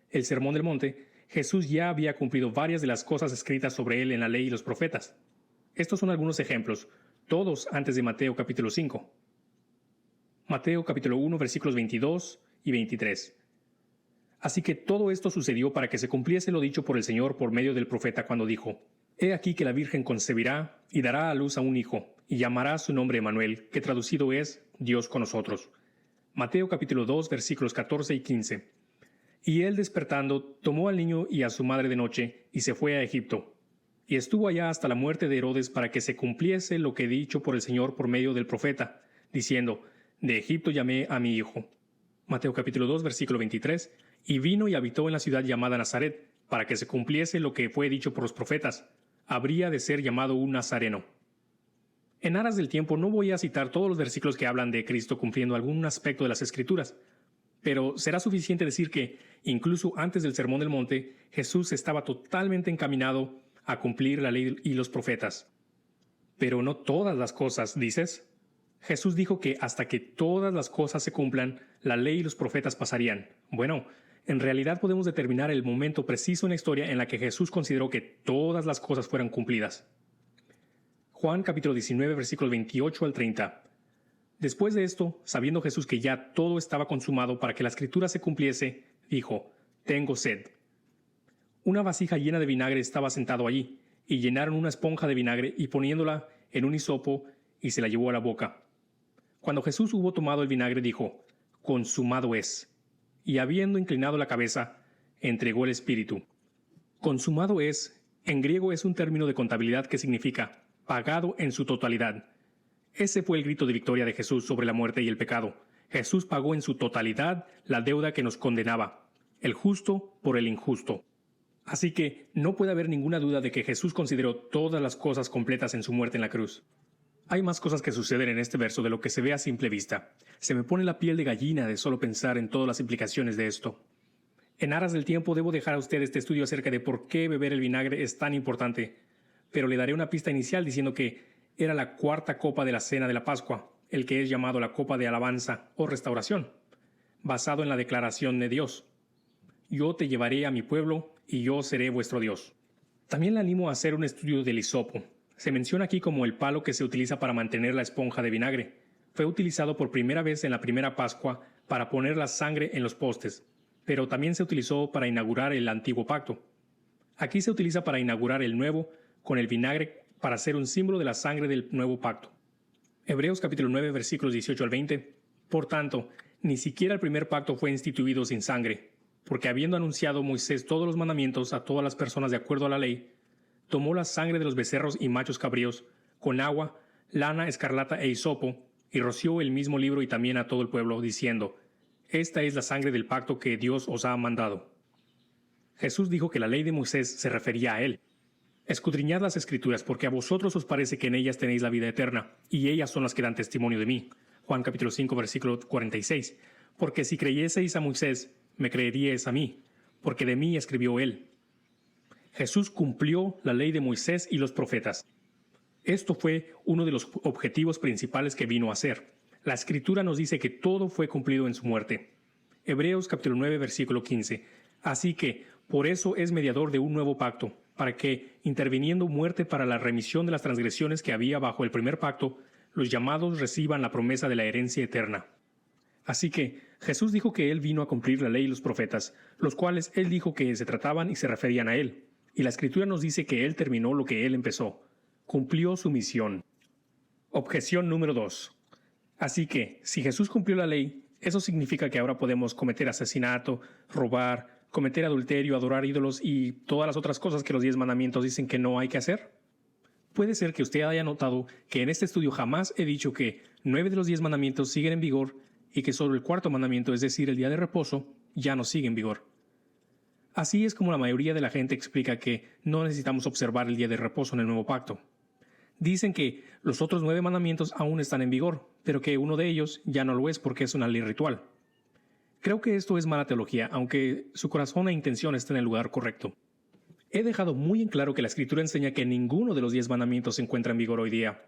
Speaker 1: el Sermón del Monte, Jesús ya había cumplido varias de las cosas escritas sobre él en la ley y los profetas. Estos son algunos ejemplos, todos antes de Mateo capítulo 5. Mateo capítulo 1 versículos 22 y 23. Así que todo esto sucedió para que se cumpliese lo dicho por el Señor por medio del profeta cuando dijo: He aquí que la Virgen concebirá y dará a luz a un hijo, y llamará su nombre Emmanuel, que traducido es Dios con nosotros. Mateo capítulo 2, versículos 14 y 15. Y él despertando, tomó al niño y a su madre de noche, y se fue a Egipto. Y estuvo allá hasta la muerte de Herodes para que se cumpliese lo que dicho por el Señor por medio del profeta, diciendo: De Egipto llamé a mi hijo. Mateo capítulo 2, versículo 23. Y vino y habitó en la ciudad llamada Nazaret, para que se cumpliese lo que fue dicho por los profetas: habría de ser llamado un nazareno. En aras del tiempo no voy a citar todos los versículos que hablan de Cristo cumpliendo algún aspecto de las Escrituras, pero será suficiente decir que, incluso antes del Sermón del Monte, Jesús estaba totalmente encaminado a cumplir la ley y los profetas. Pero no todas las cosas, ¿dices? Jesús dijo que hasta que todas las cosas se cumplan, la ley y los profetas pasarían. Bueno, en realidad podemos determinar el momento preciso en la historia en la que Jesús consideró que todas las cosas fueran cumplidas. Juan capítulo 19, versículos 28 al 30. Después de esto, sabiendo Jesús que ya todo estaba consumado para que la escritura se cumpliese, dijo: Tengo sed. Una vasija llena de vinagre estaba sentado allí, y llenaron una esponja de vinagre y poniéndola en un hisopo, y se la llevó a la boca. Cuando Jesús hubo tomado el vinagre, dijo: Consumado es. Y habiendo inclinado la cabeza, entregó el espíritu. Consumado es, en griego es un término de contabilidad que significa pagado en su totalidad. Ese fue el grito de victoria de Jesús sobre la muerte y el pecado. Jesús pagó en su totalidad la deuda que nos condenaba, el justo por el injusto. Así que no puede haber ninguna duda de que Jesús consideró todas las cosas completas en su muerte en la cruz. Hay más cosas que suceden en este verso de lo que se ve a simple vista. Se me pone la piel de gallina de solo pensar en todas las implicaciones de esto. En aras del tiempo debo dejar a usted este estudio acerca de por qué beber el vinagre es tan importante, pero le daré una pista inicial diciendo que era la cuarta copa de la cena de la Pascua, el que es llamado la copa de alabanza o restauración, basado en la declaración de Dios: Yo te llevaré a mi pueblo y yo seré vuestro Dios. También le animo a hacer un estudio del hisopo. Se menciona aquí como el palo que se utiliza para mantener la esponja de vinagre. Fue utilizado por primera vez en la primera Pascua para poner la sangre en los postes, pero también se utilizó para inaugurar el antiguo pacto. Aquí se utiliza para inaugurar el nuevo, con el vinagre para ser un símbolo de la sangre del nuevo pacto. Hebreos capítulo 9, versículos 18 al 20. Por tanto, ni siquiera el primer pacto fue instituido sin sangre, porque habiendo anunciado Moisés todos los mandamientos a todas las personas de acuerdo a la ley, tomó la sangre de los becerros y machos cabríos, con agua, lana, escarlata e hisopo, y roció el mismo libro y también a todo el pueblo, diciendo: Esta es la sangre del pacto que Dios os ha mandado. Jesús dijo que la ley de Moisés se refería a él. Escudriñad las Escrituras, porque a vosotros os parece que en ellas tenéis la vida eterna, y ellas son las que dan testimonio de mí. Juan capítulo 5, versículo 46. Porque si creyeseis a Moisés, me creeríais a mí, porque de mí escribió él. Jesús cumplió la ley de Moisés y los profetas. Esto fue uno de los objetivos principales que vino a hacer. La Escritura nos dice que todo fue cumplido en su muerte. Hebreos capítulo 9, versículo 15. Así que, por eso es mediador de un nuevo pacto, para que, interviniendo muerte para la remisión de las transgresiones que había bajo el primer pacto, los llamados reciban la promesa de la herencia eterna. Así que, Jesús dijo que Él vino a cumplir la ley y los profetas, los cuales Él dijo que se trataban y se referían a Él. Y la Escritura nos dice que Él terminó lo que Él empezó. Cumplió su misión. Objeción número 2. Así que, si Jesús cumplió la ley, ¿eso significa que ahora podemos cometer asesinato, robar, cometer adulterio, adorar ídolos y todas las otras cosas que los 10 mandamientos dicen que no hay que hacer? Puede ser que usted haya notado que en este estudio jamás he dicho que 9 de los 10 mandamientos siguen en vigor y que solo el cuarto mandamiento, es decir, el día de reposo, ya no sigue en vigor. Así es como la mayoría de la gente explica que no necesitamos observar el día de reposo en el nuevo pacto. Dicen que los otros 9 mandamientos aún están en vigor, pero que uno de ellos ya no lo es porque es una ley ritual. Creo que esto es mala teología, aunque su corazón e intención estén en el lugar correcto. He dejado muy en claro que la Escritura enseña que ninguno de los 10 mandamientos se encuentra en vigor hoy día.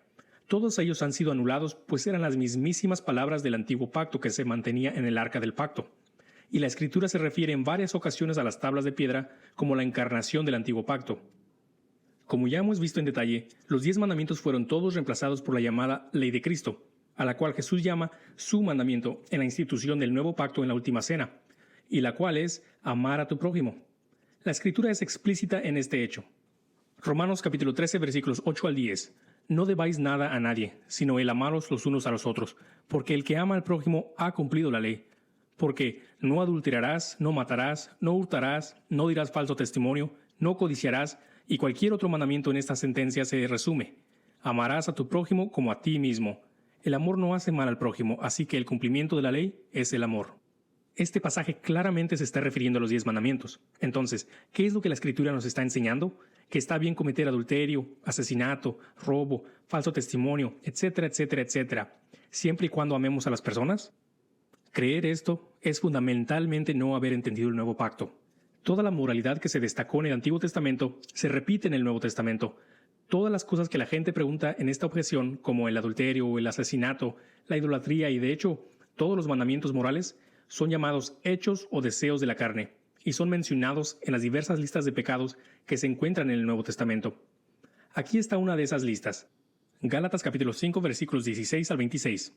Speaker 1: Todos ellos han sido anulados, pues eran las mismísimas palabras del antiguo pacto que se mantenía en el arca del pacto. Y la Escritura se refiere en varias ocasiones a las tablas de piedra como la encarnación del antiguo pacto. Como ya hemos visto en detalle, los 10 mandamientos fueron todos reemplazados por la llamada Ley de Cristo, a la cual Jesús llama su mandamiento en la institución del nuevo pacto en la última cena. y la cual es amar a tu prójimo. La Escritura es explícita en este hecho. Romanos capítulo 13, versículos 8 al 10. No debáis nada a nadie, sino el amaros los unos a los otros, porque el que ama al prójimo ha cumplido la ley. Porque no adulterarás, no matarás, no hurtarás, no dirás falso testimonio, no codiciarás, y cualquier otro mandamiento en esta sentencia se resume. Amarás a tu prójimo como a ti mismo. El amor no hace mal al prójimo, así que el cumplimiento de la ley es el amor. Este pasaje claramente se está refiriendo a los 10 mandamientos. Entonces, ¿qué es lo que la Escritura nos está enseñando? Que está bien cometer adulterio, asesinato, robo, falso testimonio, etcétera, etcétera, etcétera, siempre y cuando amemos a las personas. Creer esto es fundamentalmente no haber entendido el Nuevo Pacto. Toda la moralidad que se destacó en el Antiguo Testamento se repite en el Nuevo Testamento. Todas las cosas que la gente pregunta en esta objeción, como el adulterio o el asesinato, la idolatría y de hecho todos los mandamientos morales, son llamados hechos o deseos de la carne y son mencionados en las diversas listas de pecados que se encuentran en el Nuevo Testamento. Aquí está una de esas listas. Gálatas capítulo 5 versículos 16 al 26.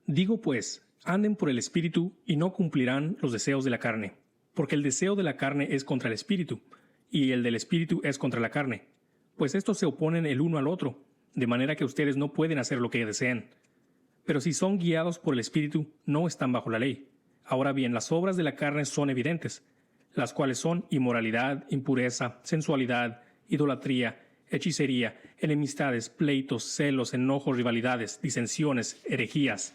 Speaker 1: Digo pues, anden por el Espíritu y no cumplirán los deseos de la carne, porque el deseo de la carne es contra el Espíritu, y el del Espíritu es contra la carne, pues estos se oponen el uno al otro, de manera que ustedes no pueden hacer lo que desean. Pero si son guiados por el Espíritu, no están bajo la ley. Ahora bien, las obras de la carne son evidentes, las cuales son inmoralidad, impureza, sensualidad, idolatría, hechicería, enemistades, pleitos, celos, enojos, rivalidades, disensiones, herejías,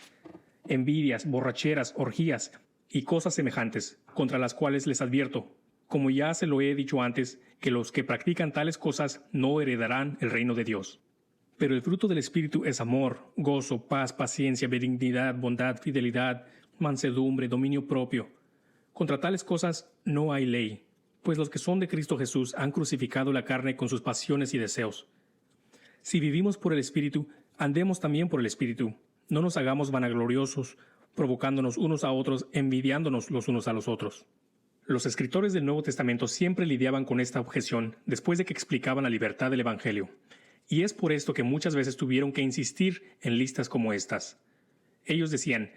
Speaker 1: envidias, borracheras, orgías y cosas semejantes, contra las cuales les advierto, como ya se lo he dicho antes, que los que practican tales cosas no heredarán el reino de Dios. Pero el fruto del Espíritu es amor, gozo, paz, paciencia, benignidad, bondad, fidelidad, mansedumbre, dominio propio. Contra tales cosas no hay ley, pues los que son de Cristo Jesús han crucificado la carne con sus pasiones y deseos. Si vivimos por el Espíritu, andemos también por el Espíritu. No nos hagamos vanagloriosos, provocándonos unos a otros, envidiándonos los unos a los otros. Los escritores del Nuevo Testamento siempre lidiaban con esta objeción después de que explicaban la libertad del Evangelio. Y es por esto que muchas veces tuvieron que insistir en listas como estas. Ellos decían,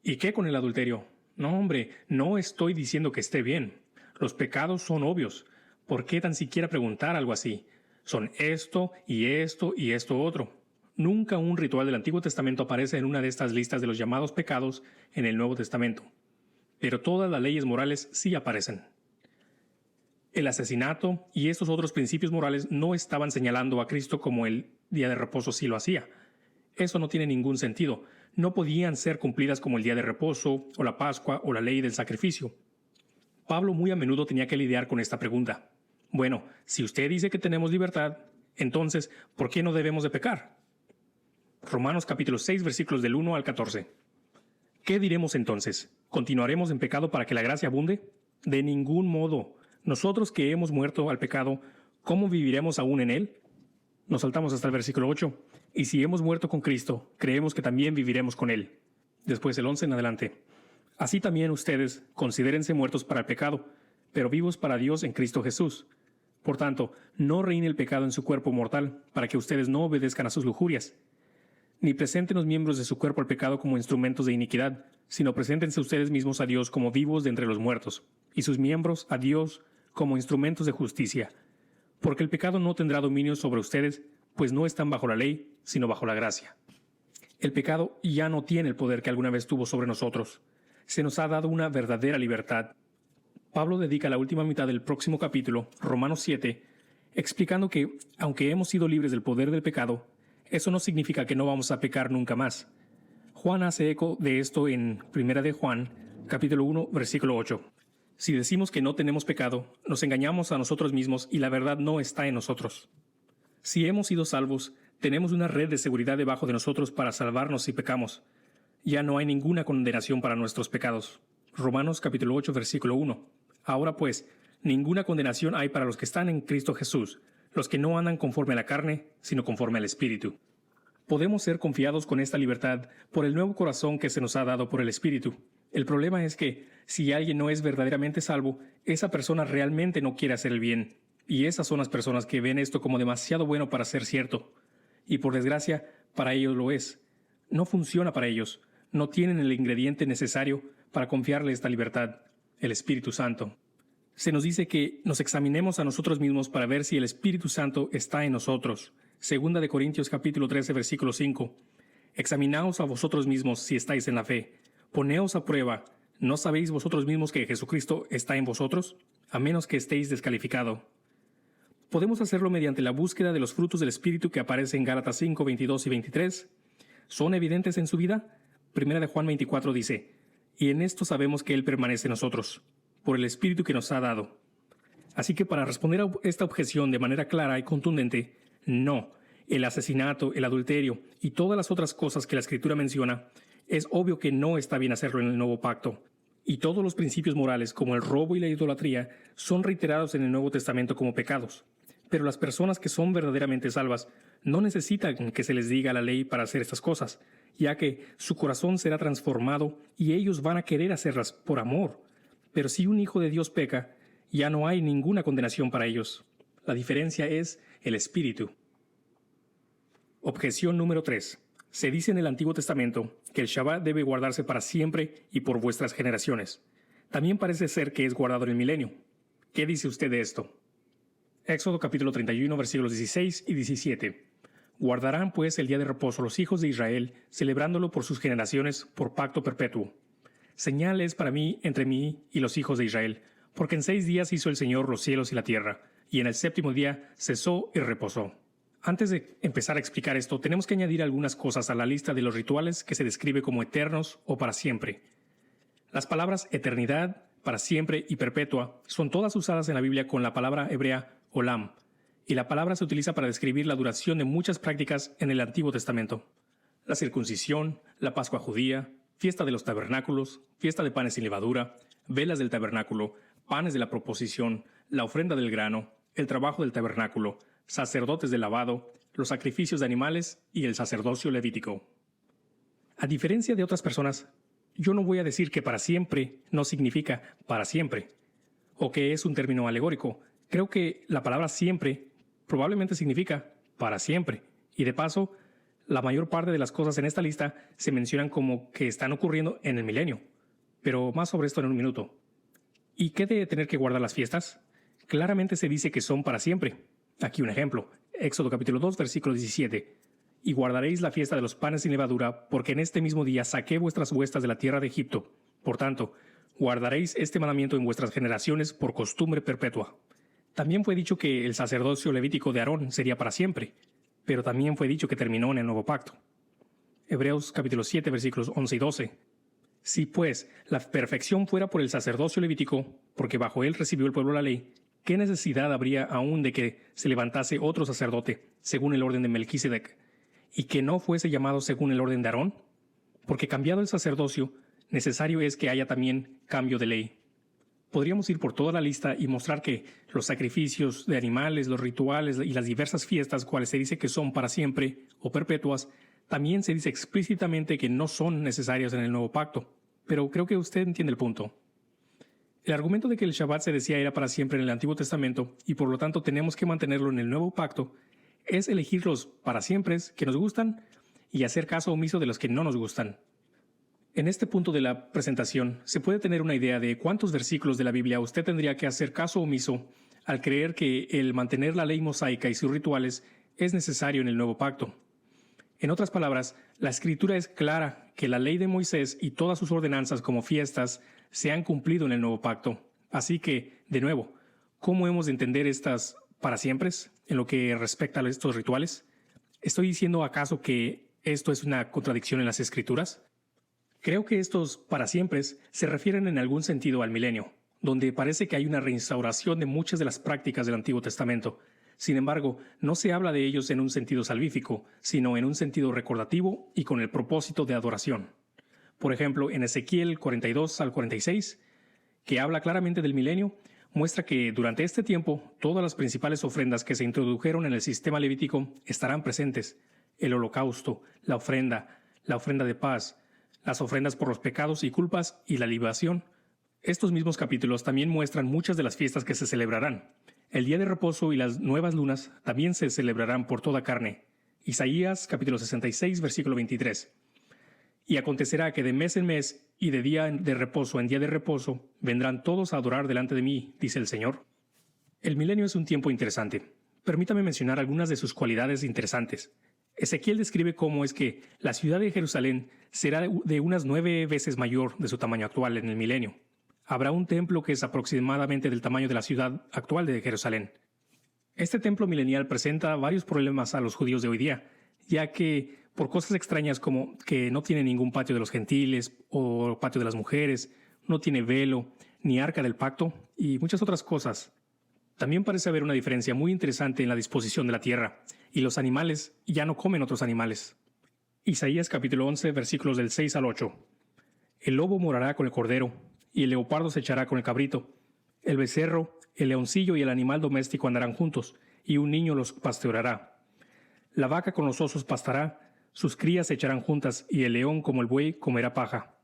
Speaker 1: ¿y qué con el adulterio? No, hombre, no estoy diciendo que esté bien. Los pecados son obvios. ¿Por qué tan siquiera preguntar algo así? Son esto y esto y esto otro. Nunca un ritual del Antiguo Testamento aparece en una de estas listas de los llamados pecados en el Nuevo Testamento. Pero todas las leyes morales sí aparecen. El asesinato y estos otros principios morales no estaban señalando a Cristo como el día de reposo sí lo hacía. Eso no tiene ningún sentido. No podían ser cumplidas como el día de reposo, o la Pascua, o la ley del sacrificio. Pablo muy a menudo tenía que lidiar con esta pregunta. Bueno, si usted dice que tenemos libertad, entonces, ¿por qué no debemos de pecar? Romanos capítulo 6, versículos del 1 al 14. ¿Qué diremos entonces? ¿Continuaremos en pecado para que la gracia abunde? De ningún modo. Nosotros que hemos muerto al pecado, ¿cómo viviremos aún en él? Nos saltamos hasta el versículo 8. Y si hemos muerto con Cristo, creemos que también viviremos con él. Después el 11 en adelante. Así también ustedes considérense muertos para el pecado, pero vivos para Dios en Cristo Jesús. Por tanto, no reine el pecado en su cuerpo mortal, para que ustedes no obedezcan a sus lujurias. Ni presenten los miembros de su cuerpo al pecado como instrumentos de iniquidad, sino preséntense ustedes mismos a Dios como vivos de entre los muertos, y sus miembros a Dios como instrumentos de justicia. Porque el pecado no tendrá dominio sobre ustedes, pues no están bajo la ley, sino bajo la gracia. El pecado ya no tiene el poder que alguna vez tuvo sobre nosotros. Se nos ha dado una verdadera libertad. Pablo dedica la última mitad del próximo capítulo, Romanos 7, explicando que, aunque hemos sido libres del poder del pecado, eso no significa que no vamos a pecar nunca más. Juan hace eco de esto en 1 de Juan, capítulo 1, versículo 8. Si decimos que no tenemos pecado, nos engañamos a nosotros mismos y la verdad no está en nosotros. Si hemos sido salvos, tenemos una red de seguridad debajo de nosotros para salvarnos si pecamos. Ya no hay ninguna condenación para nuestros pecados. Romanos capítulo 8, versículo 1. Ahora pues, ninguna condenación hay para los que están en Cristo Jesús, los que no andan conforme a la carne, sino conforme al Espíritu. Podemos ser confiados con esta libertad por el nuevo corazón que se nos ha dado por el Espíritu. El problema es que, si alguien no es verdaderamente salvo, esa persona realmente no quiere hacer el bien. Y esas son las personas que ven esto como demasiado bueno para ser cierto. Y por desgracia, para ellos lo es. No funciona para ellos. No tienen el ingrediente necesario para confiarle esta libertad. el Espíritu Santo. Se nos dice que nos examinemos a nosotros mismos para ver si el Espíritu Santo está en nosotros. 2 Corintios capítulo 13, versículo 5. Examinaos a vosotros mismos si estáis en la fe. Poneos a prueba. ¿No sabéis vosotros mismos que Jesucristo está en vosotros? A menos que estéis descalificado. Podemos hacerlo mediante la búsqueda de los frutos del Espíritu que aparece en Gálatas 5, 22 y 23. ¿Son evidentes en su vida? 1 Juan 24 dice, y en esto sabemos que Él permanece en nosotros, por el Espíritu que nos ha dado. Así que para responder a esta objeción de manera clara y contundente, no, el asesinato, el adulterio y todas las otras cosas que la Escritura menciona, es obvio que no está bien hacerlo en el Nuevo Pacto. Y todos los principios morales, como el robo y la idolatría, son reiterados en el Nuevo Testamento como pecados. Pero las personas que son verdaderamente salvas no necesitan que se les diga la ley para hacer estas cosas, ya que su corazón será transformado y ellos van a querer hacerlas por amor. Pero si un hijo de Dios peca, ya no hay ninguna condenación para ellos. La diferencia es el Espíritu. Objeción número 3. Se dice en el Antiguo Testamento que el Shabbat debe guardarse para siempre y por vuestras generaciones. También parece ser que es guardado en el milenio. ¿Qué dice usted de esto? Éxodo capítulo 31, versículos 16 y 17. Guardarán pues el día de reposo los hijos de Israel, celebrándolo por sus generaciones, por pacto perpetuo. Señal es para mí entre mí y los hijos de Israel, porque en 6 días hizo el Señor los cielos y la tierra, y en el 7º día cesó y reposó. Antes de empezar a explicar esto, tenemos que añadir algunas cosas a la lista de los rituales que se describe como eternos o para siempre. Las palabras eternidad, para siempre y perpetua son todas usadas en la Biblia con la palabra hebrea olam, y la palabra se utiliza para describir la duración de muchas prácticas en el Antiguo Testamento. La circuncisión, la Pascua judía, fiesta de los tabernáculos, fiesta de panes sin levadura, velas del tabernáculo, panes de la proposición, la ofrenda del grano, el trabajo del tabernáculo, sacerdotes de lavado, los sacrificios de animales y el sacerdocio levítico. A diferencia de otras personas, yo no voy a decir que para siempre no significa para siempre, o que es un término alegórico. Creo que la palabra siempre probablemente significa para siempre, y de paso, la mayor parte de las cosas en esta lista se mencionan como que están ocurriendo en el milenio. Pero más sobre esto en un minuto. ¿Y qué de tener que guardar las fiestas? Claramente se dice que son para siempre. Aquí un ejemplo. Éxodo capítulo 2, versículo 17. Y guardaréis la fiesta de los panes sin levadura, porque en este mismo día saqué vuestras huestas de la tierra de Egipto. Por tanto, guardaréis este mandamiento en vuestras generaciones por costumbre perpetua. También fue dicho que el sacerdocio levítico de Aarón sería para siempre, pero también fue dicho que terminó en el Nuevo Pacto. Hebreos capítulo 7, versículos 11 y 12. Si pues la perfección fuera por el sacerdocio levítico, porque bajo él recibió el pueblo la ley, ¿qué necesidad habría aún de que se levantase otro sacerdote, según el orden de Melquisedec, y que no fuese llamado según el orden de Aarón? Porque cambiado el sacerdocio, necesario es que haya también cambio de ley. Podríamos ir por toda la lista y mostrar que los sacrificios de animales, los rituales y las diversas fiestas, cuales se dice que son para siempre o perpetuas, también se dice explícitamente que no son necesarias en el Nuevo Pacto. Pero creo que usted entiende el punto. El argumento de que el Shabbat se decía era para siempre en el Antiguo Testamento y por lo tanto tenemos que mantenerlo en el Nuevo Pacto es elegir los para siempre que nos gustan y hacer caso omiso de los que no nos gustan. En este punto de la presentación se puede tener una idea de cuántos versículos de la Biblia usted tendría que hacer caso omiso al creer que el mantener la ley mosaica y sus rituales es necesario en el Nuevo Pacto. En otras palabras, la Escritura es clara que la ley de Moisés y todas sus ordenanzas como fiestas se han cumplido en el Nuevo Pacto. Así que, de nuevo, ¿cómo hemos de entender estas para siempre en lo que respecta a estos rituales? ¿Estoy diciendo acaso que esto es una contradicción en las Escrituras? Creo que estos para siempre se refieren en algún sentido al milenio, donde parece que hay una reinstauración de muchas de las prácticas del Antiguo Testamento. Sin embargo, no se habla de ellos en un sentido salvífico, sino en un sentido recordativo y con el propósito de adoración. Por ejemplo, en Ezequiel 42 al 46, que habla claramente del milenio, muestra que durante este tiempo todas las principales ofrendas que se introdujeron en el sistema levítico estarán presentes: el holocausto, la ofrenda de paz, las ofrendas por los pecados y culpas y la libación. Estos mismos capítulos también muestran muchas de las fiestas que se celebrarán. El día de reposo y las nuevas lunas también se celebrarán por toda carne. Isaías capítulo 66, versículo 23. Y acontecerá que de mes en mes y de día de reposo en día de reposo vendrán todos a adorar delante de mí, dice el Señor. El milenio es un tiempo interesante. Permítame mencionar algunas de sus cualidades interesantes. Ezequiel describe cómo es que la ciudad de Jerusalén será de unas 9 veces mayor de su tamaño actual en el milenio. Habrá un templo que es aproximadamente del tamaño de la ciudad actual de Jerusalén. Este templo milenial presenta varios problemas a los judíos de hoy día, ya que por cosas extrañas como que no tiene ningún patio de los gentiles o patio de las mujeres, no tiene velo, ni arca del pacto y muchas otras cosas. También parece haber una diferencia muy interesante en la disposición de la tierra, y los animales ya no comen otros animales. Isaías capítulo 11, versículos del 6 al 8. El lobo morará con el cordero, y el leopardo se echará con el cabrito. El becerro, el leoncillo y el animal doméstico andarán juntos, y un niño los pastoreará. La vaca con los osos pastará, sus crías se echarán juntas, y el león como el buey comerá paja.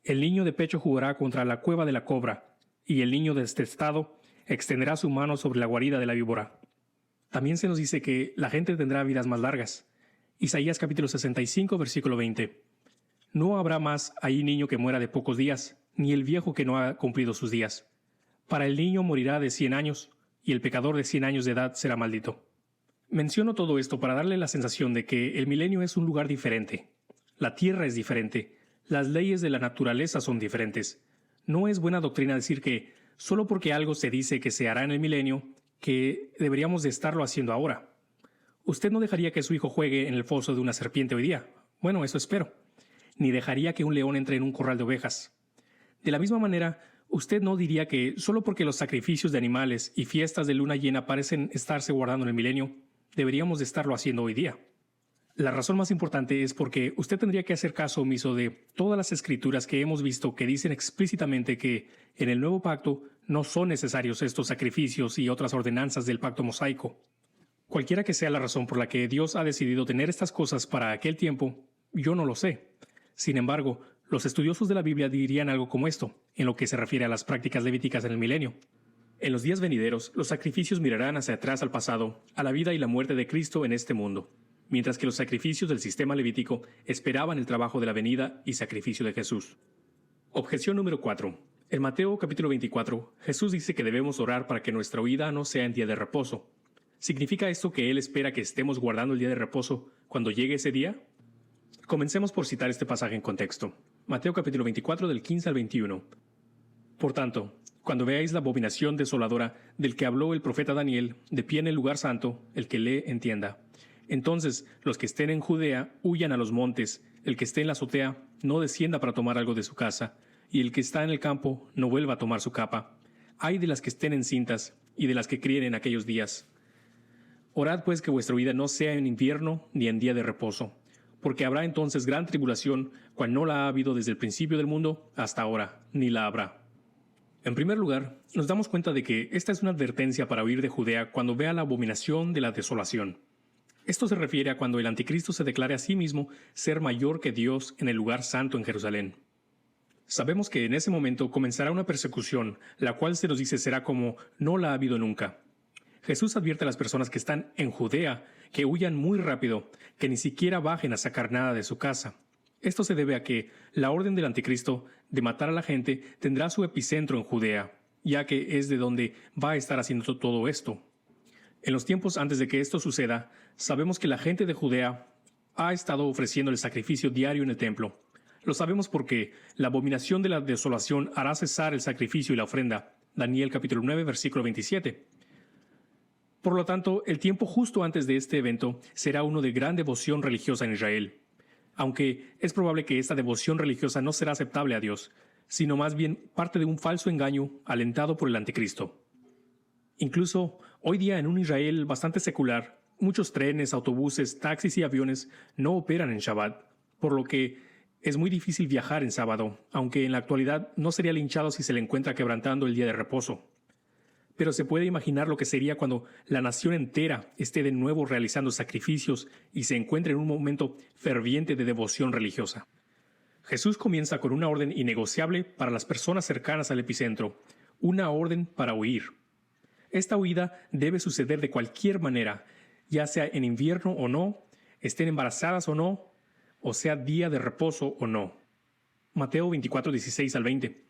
Speaker 1: El niño de pecho jugará contra la cueva de la cobra, y el niño destestado extenderá su mano sobre la guarida de la víbora. También se nos dice que la gente tendrá vidas más largas. Isaías capítulo 65, versículo 20. No habrá más ahí niño que muera de pocos días, ni el viejo que no ha cumplido sus días. Para el niño morirá de 100 años, y el pecador de 100 años de edad será maldito. Menciono todo esto para darle la sensación de que el milenio es un lugar diferente. La tierra es diferente. Las leyes de la naturaleza son diferentes. No es buena doctrina decir que solo porque algo se dice que se hará en el milenio, que deberíamos de estarlo haciendo ahora. Usted no dejaría que su hijo juegue en el foso de una serpiente hoy día. Bueno, eso espero. Ni dejaría que un león entre en un corral de ovejas. De la misma manera, usted no diría que solo porque los sacrificios de animales y fiestas de luna llena parecen estarse guardando en el milenio, deberíamos de estarlo haciendo hoy día. La razón más importante es porque usted tendría que hacer caso omiso de todas las escrituras que hemos visto que dicen explícitamente que en el nuevo pacto no son necesarios estos sacrificios y otras ordenanzas del pacto mosaico. Cualquiera que sea la razón por la que Dios ha decidido tener estas cosas para aquel tiempo, yo no lo sé. Sin embargo, los estudiosos de la Biblia dirían algo como esto, en lo que se refiere a las prácticas levíticas en el milenio. En los días venideros, los sacrificios mirarán hacia atrás al pasado, a la vida y la muerte de Cristo en este mundo, mientras que los sacrificios del sistema levítico esperaban el trabajo de la venida y sacrificio de Jesús. Objeción número 4. En Mateo capítulo 24, Jesús dice que debemos orar para que nuestra huida no sea en día de reposo. ¿Significa esto que Él espera que estemos guardando el día de reposo cuando llegue ese día? Comencemos por citar este pasaje en contexto. Mateo capítulo 24 del 15 al 21. Por tanto, cuando veáis la abominación desoladora del que habló el profeta Daniel, de pie en el lugar santo, el que lee entienda. Entonces, los que estén en Judea huyan a los montes, el que esté en la azotea no descienda para tomar algo de su casa, y el que está en el campo no vuelva a tomar su capa. Ay de las que estén encintas y de las que críen en aquellos días. Orad pues que vuestra vida no sea en invierno ni en día de reposo, porque habrá entonces gran tribulación, cual no la ha habido desde el principio del mundo hasta ahora, ni la habrá. En primer lugar, nos damos cuenta de que esta es una advertencia para huir de Judea cuando vea la abominación de la desolación. Esto se refiere a cuando el anticristo se declare a sí mismo ser mayor que Dios en el lugar santo en Jerusalén. Sabemos que en ese momento comenzará una persecución, la cual se nos dice será como no la ha habido nunca. Jesús advierte a las personas que están en Judea que huyan muy rápido, que ni siquiera bajen a sacar nada de su casa. Esto se debe a que la orden del anticristo de matar a la gente tendrá su epicentro en Judea, ya que es de donde va a estar haciendo todo esto. En los tiempos antes de que esto suceda, sabemos que la gente de Judea ha estado ofreciendo el sacrificio diario en el templo. Lo sabemos porque la abominación de la desolación hará cesar el sacrificio y la ofrenda. Daniel capítulo 9, versículo 27. Por lo tanto, el tiempo justo antes de este evento será uno de gran devoción religiosa en Israel. Aunque es probable que esta devoción religiosa no será aceptable a Dios, sino más bien parte de un falso engaño alentado por el anticristo. Incluso hoy día en un Israel bastante secular, muchos trenes, autobuses, taxis y aviones no operan en Shabbat, por lo que es muy difícil viajar en sábado, aunque en la actualidad no sería linchado si se le encuentra quebrantando el día de reposo. Pero se puede imaginar lo que sería cuando la nación entera esté de nuevo realizando sacrificios y se encuentre en un momento ferviente de devoción religiosa. Jesús comienza con una orden innegociable para las personas cercanas al epicentro, una orden para huir. Esta huida debe suceder de cualquier manera, ya sea en invierno o no, estén embarazadas o no, o sea día de reposo o no. Mateo 24, 16 al 20.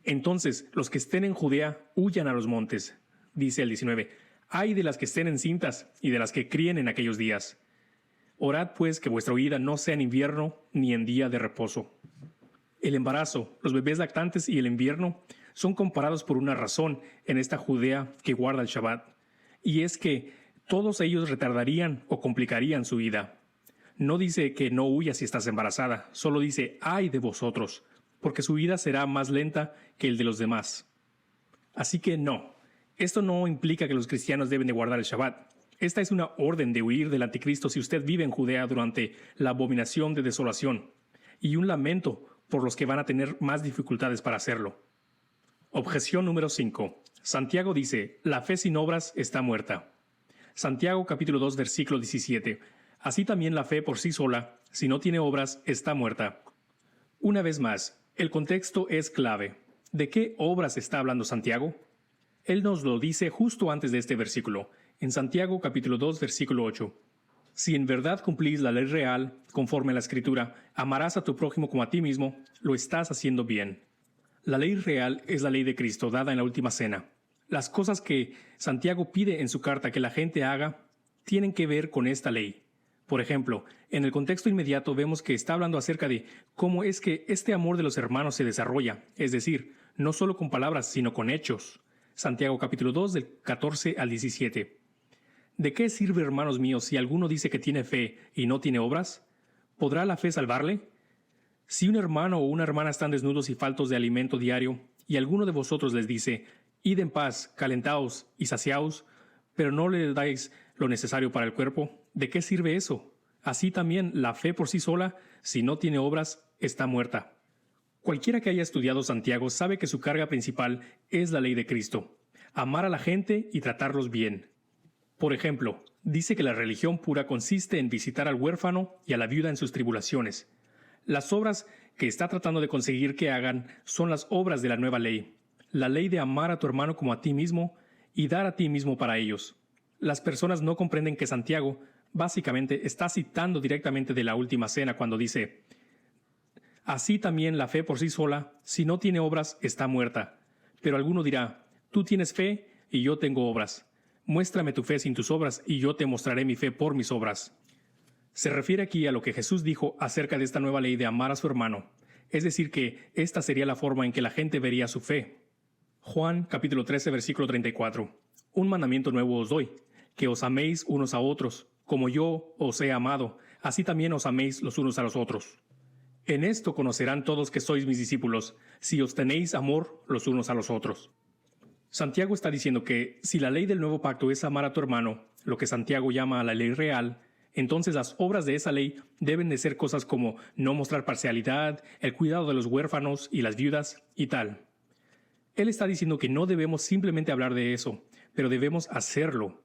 Speaker 1: Entonces, los que estén en Judea, huyan a los montes. Dice el 19, ay de las que estén encintas y de las que críen en aquellos días. Orad pues que vuestra huida no sea en invierno ni en día de reposo. El embarazo, los bebés lactantes y el invierno son comparados por una razón en esta Judea que guarda el Shabbat, y es que todos ellos retardarían o complicarían su vida. No dice que no huyas si estás embarazada, solo dice ay de vosotros, porque su vida será más lenta que el de los demás. Así que no, esto no implica que los cristianos deben de guardar el Shabbat. Esta es una orden de huir del anticristo si usted vive en Judea durante la abominación de desolación, y un lamento por los que van a tener más dificultades para hacerlo. Objeción número 5. Santiago dice, la fe sin obras está muerta. Santiago capítulo 2 versículo 17. Así también la fe por sí sola, si no tiene obras, está muerta. Una vez más, el contexto es clave. ¿De qué obras está hablando Santiago? Él nos lo dice justo antes de este versículo, en Santiago capítulo 2 versículo 8. Si en verdad cumplís la ley real, conforme a la Escritura, amarás a tu prójimo como a ti mismo, lo estás haciendo bien. La ley real es la ley de Cristo dada en la última cena. Las cosas que Santiago pide en su carta que la gente haga tienen que ver con esta ley. Por ejemplo, en el contexto inmediato vemos que está hablando acerca de cómo es que este amor de los hermanos se desarrolla, es decir, no solo con palabras, sino con hechos. Santiago capítulo 2 del 14 al 17. ¿De qué sirve, hermanos míos, si alguno dice que tiene fe y no tiene obras? ¿Podrá la fe salvarle? Si un hermano o una hermana están desnudos y faltos de alimento diario, y alguno de vosotros les dice, id en paz, calentaos y saciaos, pero no le dais lo necesario para el cuerpo, ¿de qué sirve eso? Así también la fe por sí sola, si no tiene obras, está muerta. Cualquiera que haya estudiado Santiago sabe que su carga principal es la ley de Cristo, amar a la gente y tratarlos bien. Por ejemplo, dice que la religión pura consiste en visitar al huérfano y a la viuda en sus tribulaciones. Las obras que está tratando de conseguir que hagan son las obras de la nueva ley, la ley de amar a tu hermano como a ti mismo y dar a ti mismo para ellos. Las personas no comprenden que Santiago básicamente está citando directamente de la última cena cuando dice, así también la fe por sí sola, si no tiene obras, está muerta. Pero alguno dirá, tú tienes fe y yo tengo obras. Muéstrame tu fe sin tus obras y yo te mostraré mi fe por mis obras. Se refiere aquí a lo que Jesús dijo acerca de esta nueva ley de amar a su hermano, es decir que esta sería la forma en que la gente vería su fe. Juan capítulo 13 versículo 34. Un mandamiento nuevo os doy, que os améis unos a otros, como yo os he amado, así también os améis los unos a los otros. En esto conocerán todos que sois mis discípulos, si os tenéis amor los unos a los otros. Santiago está diciendo que si la ley del nuevo pacto es amar a tu hermano, lo que Santiago llama la ley real, entonces las obras de esa ley deben de ser cosas como no mostrar parcialidad, el cuidado de los huérfanos y las viudas y tal. Él está diciendo que no debemos simplemente hablar de eso, pero debemos hacerlo.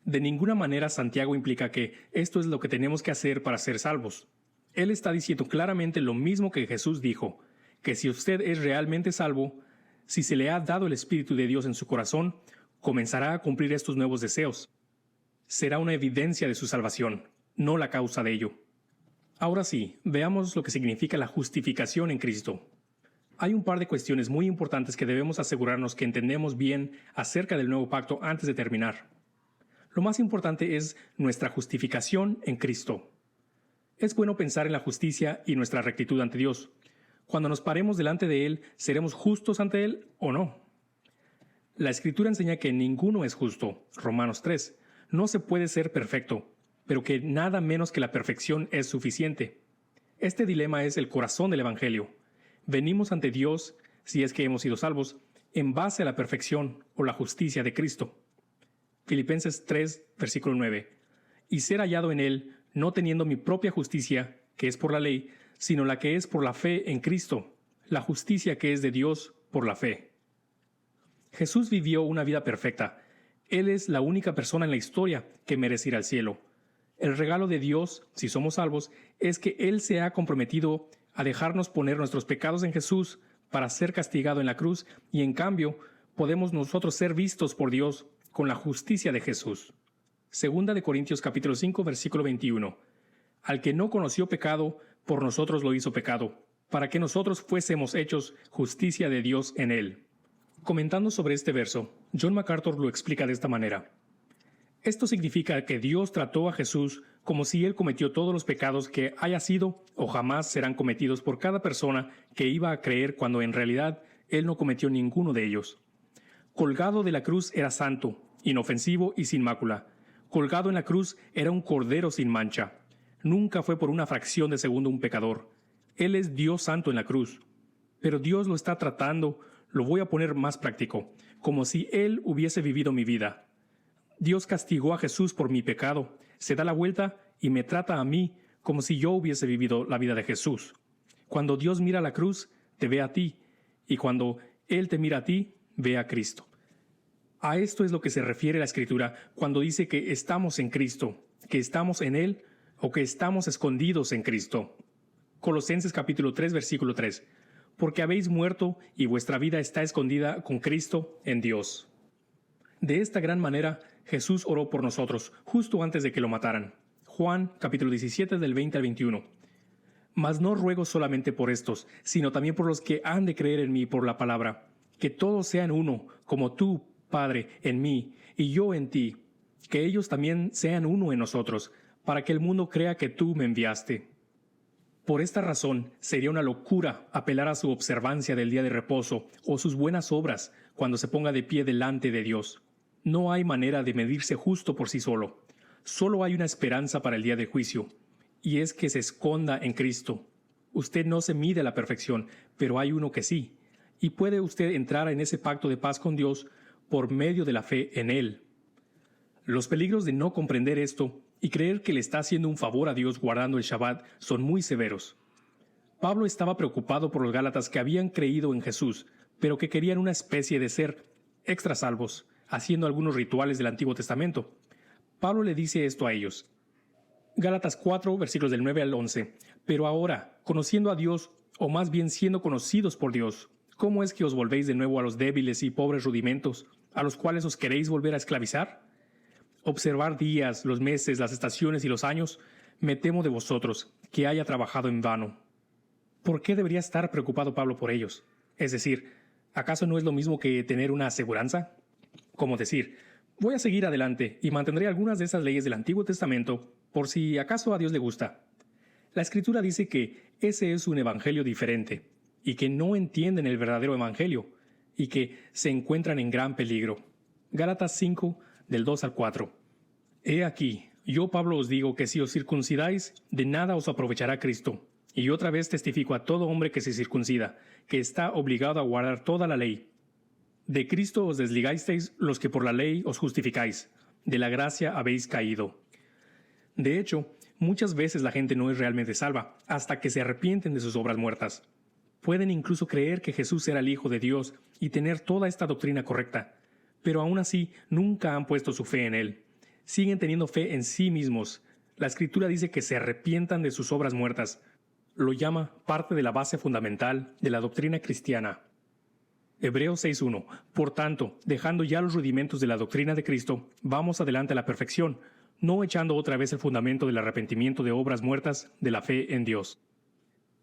Speaker 1: De ninguna manera Santiago implica que esto es lo que tenemos que hacer para ser salvos. Él está diciendo claramente lo mismo que Jesús dijo, que si usted es realmente salvo, si se le ha dado el Espíritu de Dios en su corazón, comenzará a cumplir estos nuevos deseos. Será una evidencia de su salvación, no la causa de ello. Ahora sí, veamos lo que significa la justificación en Cristo. Hay un par de cuestiones muy importantes que debemos asegurarnos que entendemos bien acerca del nuevo pacto antes de terminar. Lo más importante es nuestra justificación en Cristo. Es bueno pensar en la justicia y nuestra rectitud ante Dios. Cuando nos paremos delante de Él, ¿seremos justos ante Él o no? La Escritura enseña que ninguno es justo, Romanos 3. No se puede ser perfecto, pero que nada menos que la perfección es suficiente. Este dilema es el corazón del Evangelio. Venimos ante Dios, si es que hemos sido salvos, en base a la perfección o la justicia de Cristo. Filipenses 3, versículo 9. Y ser hallado en Él, no teniendo mi propia justicia, que es por la ley, sino la que es por la fe en Cristo, la justicia que es de Dios por la fe. Jesús vivió una vida perfecta. Él es la única persona en la historia que merece ir al cielo. El regalo de Dios, si somos salvos, es que Él se ha comprometido a dejarnos poner nuestros pecados en Jesús para ser castigado en la cruz y en cambio podemos nosotros ser vistos por Dios con la justicia de Jesús. Segunda de Corintios capítulo 5 versículo 21. Al que no conoció pecado, por nosotros lo hizo pecado, para que nosotros fuésemos hechos justicia de Dios en él. Comentando sobre este verso, John MacArthur lo explica de esta manera. Esto significa que Dios trató a Jesús como si él cometió todos los pecados que haya sido o jamás serán cometidos por cada persona que iba a creer cuando en realidad él no cometió ninguno de ellos. Colgado de la cruz era santo, inofensivo y sin mácula. Colgado en la cruz era un cordero sin mancha. Nunca fue por una fracción de segundo un pecador. Él es Dios santo en la cruz. Pero Dios lo está tratando, lo voy a poner más práctico, como si Él hubiese vivido mi vida. Dios castigó a Jesús por mi pecado, se da la vuelta y me trata a mí como si yo hubiese vivido la vida de Jesús. Cuando Dios mira la cruz, te ve a ti, y cuando Él te mira a ti, ve a Cristo. A esto es lo que se refiere la Escritura cuando dice que estamos en Cristo, que estamos en Él o que estamos escondidos en Cristo. Colosenses capítulo 3, versículo 3. Porque habéis muerto y vuestra vida está escondida con Cristo en Dios. De esta gran manera, Jesús oró por nosotros, justo antes de que lo mataran. Juan capítulo 17 del 20 al 21. Mas no ruego solamente por estos, sino también por los que han de creer en mí por la palabra, que todos sean uno, como tú, Padre, en mí, y yo en ti, que ellos también sean uno en nosotros, para que el mundo crea que tú me enviaste. Por esta razón, sería una locura apelar a su observancia del día de reposo o sus buenas obras cuando se ponga de pie delante de Dios. No hay manera de medirse justo por sí solo. Solo hay una esperanza para el día del juicio, y es que se esconda en Cristo. Usted no se mide a la perfección, pero hay uno que sí, y puede usted entrar en ese pacto de paz con Dios por medio de la fe en Él. Los peligros de no comprender esto y creer que le está haciendo un favor a Dios guardando el Shabbat son muy severos. Pablo estaba preocupado por los Gálatas que habían creído en Jesús, pero que querían una especie de ser extra salvos, haciendo algunos rituales del Antiguo Testamento. Pablo le dice esto a ellos. Gálatas 4, versículos del 9 al 11. Pero ahora, conociendo a Dios, o más bien siendo conocidos por Dios, ¿cómo es que os volvéis de nuevo a los débiles y pobres rudimentos, a los cuales os queréis volver a esclavizar? Observar días, los meses, las estaciones y los años, me temo de vosotros, que haya trabajado en vano. ¿Por qué debería estar preocupado Pablo por ellos? Es decir, ¿acaso no es lo mismo que tener una aseguranza? Como decir, voy a seguir adelante y mantendré algunas de esas leyes del Antiguo Testamento por si acaso a Dios le gusta. La Escritura dice que ese es un evangelio diferente y que no entienden el verdadero evangelio y que se encuentran en gran peligro. Gálatas 5, del 2 al 4. He aquí, yo Pablo os digo que si os circuncidáis, de nada os aprovechará Cristo. Y otra vez testifico a todo hombre que se circuncida, que está obligado a guardar toda la ley. De Cristo os desligasteis los que por la ley os justificáis, de la gracia habéis caído. De hecho, muchas veces la gente no es realmente salva, hasta que se arrepienten de sus obras muertas. Pueden incluso creer que Jesús era el Hijo de Dios y tener toda esta doctrina correcta, pero aún así nunca han puesto su fe en Él. Siguen teniendo fe en sí mismos. La Escritura dice que se arrepientan de sus obras muertas. Lo llama parte de la base fundamental de la doctrina cristiana. Hebreos 6.1. Por tanto, dejando ya los rudimentos de la doctrina de Cristo, vamos adelante a la perfección, no echando otra vez el fundamento del arrepentimiento de obras muertas de la fe en Dios.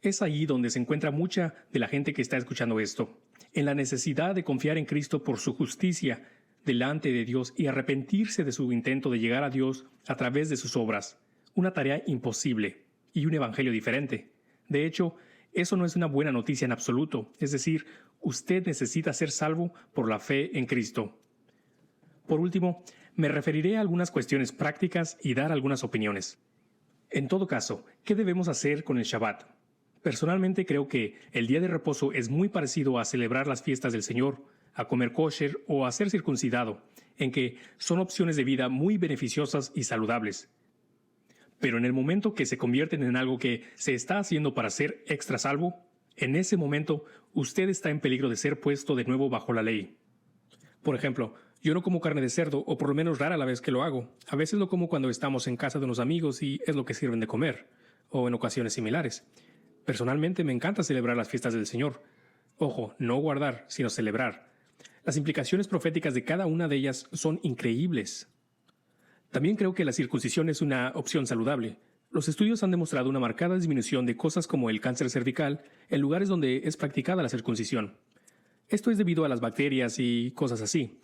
Speaker 1: Es allí donde se encuentra mucha de la gente que está escuchando esto, en la necesidad de confiar en Cristo por su justicia delante de Dios y arrepentirse de su intento de llegar a Dios a través de sus obras. Una tarea imposible y un evangelio diferente. De hecho, eso no es una buena noticia en absoluto, es decir, usted necesita ser salvo por la fe en Cristo. Por último, me referiré a algunas cuestiones prácticas y dar algunas opiniones. En todo caso, ¿qué debemos hacer con el Shabbat? Personalmente creo que el día de reposo es muy parecido a celebrar las fiestas del Señor, a comer kosher o a ser circuncidado, en que son opciones de vida muy beneficiosas y saludables. Pero en el momento que se convierten en algo que se está haciendo para ser extra salvo, en ese momento usted está en peligro de ser puesto de nuevo bajo la ley. Por ejemplo, yo no como carne de cerdo, o por lo menos rara la vez que lo hago. A veces lo como cuando estamos en casa de unos amigos y es lo que sirven de comer, o en ocasiones similares. Personalmente me encanta celebrar las fiestas del Señor. Ojo, no guardar, sino celebrar. Las implicaciones proféticas de cada una de ellas son increíbles. También creo que la circuncisión es una opción saludable. Los estudios han demostrado una marcada disminución de cosas como el cáncer cervical en lugares donde es practicada la circuncisión. Esto es debido a las bacterias y cosas así.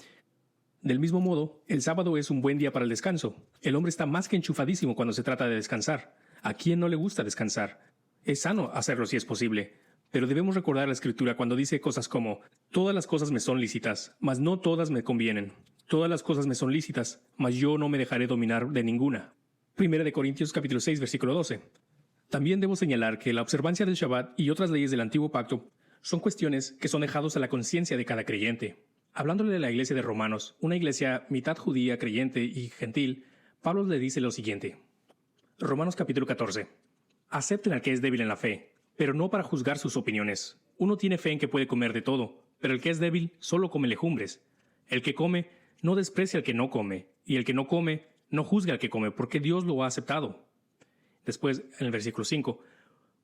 Speaker 1: Del mismo modo, el sábado es un buen día para el descanso. El hombre está más que enchufadísimo cuando se trata de descansar. ¿A quién no le gusta descansar? Es sano hacerlo si es posible. Pero debemos recordar la Escritura cuando dice cosas como: todas las cosas me son lícitas, mas no todas me convienen. Todas las cosas me son lícitas, mas yo no me dejaré dominar de ninguna. 1 Corintios capítulo 6, versículo 12. También debo señalar que la observancia del Shabbat y otras leyes del Antiguo Pacto son cuestiones que son dejados a la conciencia de cada creyente. Hablándole de la iglesia de Romanos, una iglesia mitad judía, creyente y gentil, Pablo le dice lo siguiente. Romanos capítulo 14. Acepten al que es débil en la fe, pero no para juzgar sus opiniones. Uno tiene fe en que puede comer de todo, pero el que es débil solo come legumbres. El que come no desprecia al que no come, y el que no come no juzga al que come, porque Dios lo ha aceptado. Después, en el versículo 5,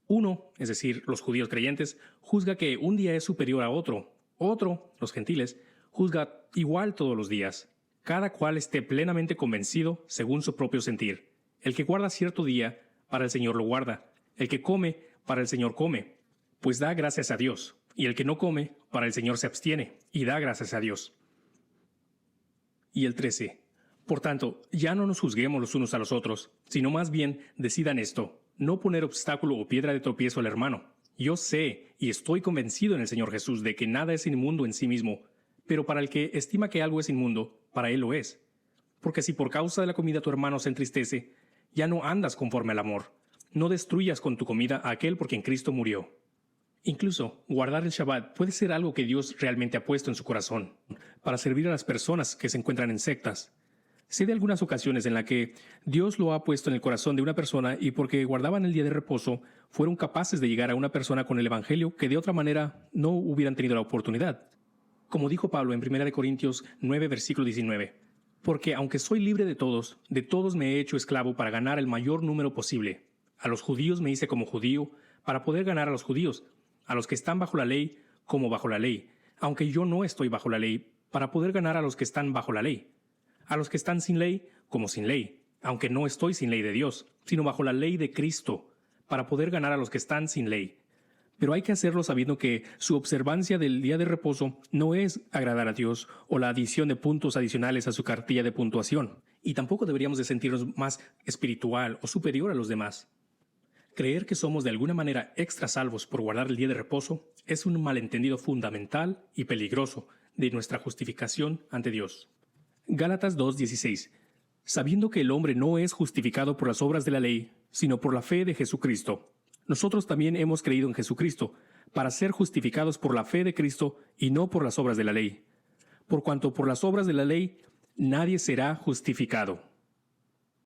Speaker 1: uno, es decir, los judíos creyentes, juzga que un día es superior a otro. Otro, los gentiles, juzga igual todos los días. Cada cual esté plenamente convencido según su propio sentir. El que guarda cierto día, para el Señor lo guarda. El que come, para el Señor come, pues da gracias a Dios. Y el que no come, para el Señor se abstiene, y da gracias a Dios. Y el 13. Por tanto, ya no nos juzguemos los unos a los otros, sino más bien decidan esto: no poner obstáculo o piedra de tropiezo al hermano. Yo sé y estoy convencido en el Señor Jesús de que nada es inmundo en sí mismo, pero para el que estima que algo es inmundo, para él lo es. Porque si por causa de la comida tu hermano se entristece, ya no andas conforme al amor. No destruyas con tu comida a aquel por quien Cristo murió. Incluso, guardar el Shabbat puede ser algo que Dios realmente ha puesto en su corazón, para servir a las personas que se encuentran en sectas. Sé de algunas ocasiones en las que Dios lo ha puesto en el corazón de una persona y porque guardaban el día de reposo, fueron capaces de llegar a una persona con el Evangelio que de otra manera no hubieran tenido la oportunidad. Como dijo Pablo en 1 Corintios 9, versículo 19, porque aunque soy libre de todos me he hecho esclavo para ganar el mayor número posible. A los judíos me hice como judío para poder ganar a los judíos, a los que están bajo la ley como bajo la ley, aunque yo no estoy bajo la ley, para poder ganar a los que están bajo la ley. A los que están sin ley como sin ley, aunque no estoy sin ley de Dios, sino bajo la ley de Cristo, para poder ganar a los que están sin ley. Pero hay que hacerlo sabiendo que su observancia del día de reposo no es agradar a Dios o la adición de puntos adicionales a su cartilla de puntuación. Y tampoco deberíamos de sentirnos más espiritual o superior a los demás. Creer que somos de alguna manera extra salvos por guardar el día de reposo es un malentendido fundamental y peligroso de nuestra justificación ante Dios. Gálatas 2:16. Sabiendo que el hombre no es justificado por las obras de la ley, sino por la fe de Jesucristo. Nosotros también hemos creído en Jesucristo, para ser justificados por la fe de Cristo y no por las obras de la ley. Por cuanto por las obras de la ley nadie será justificado.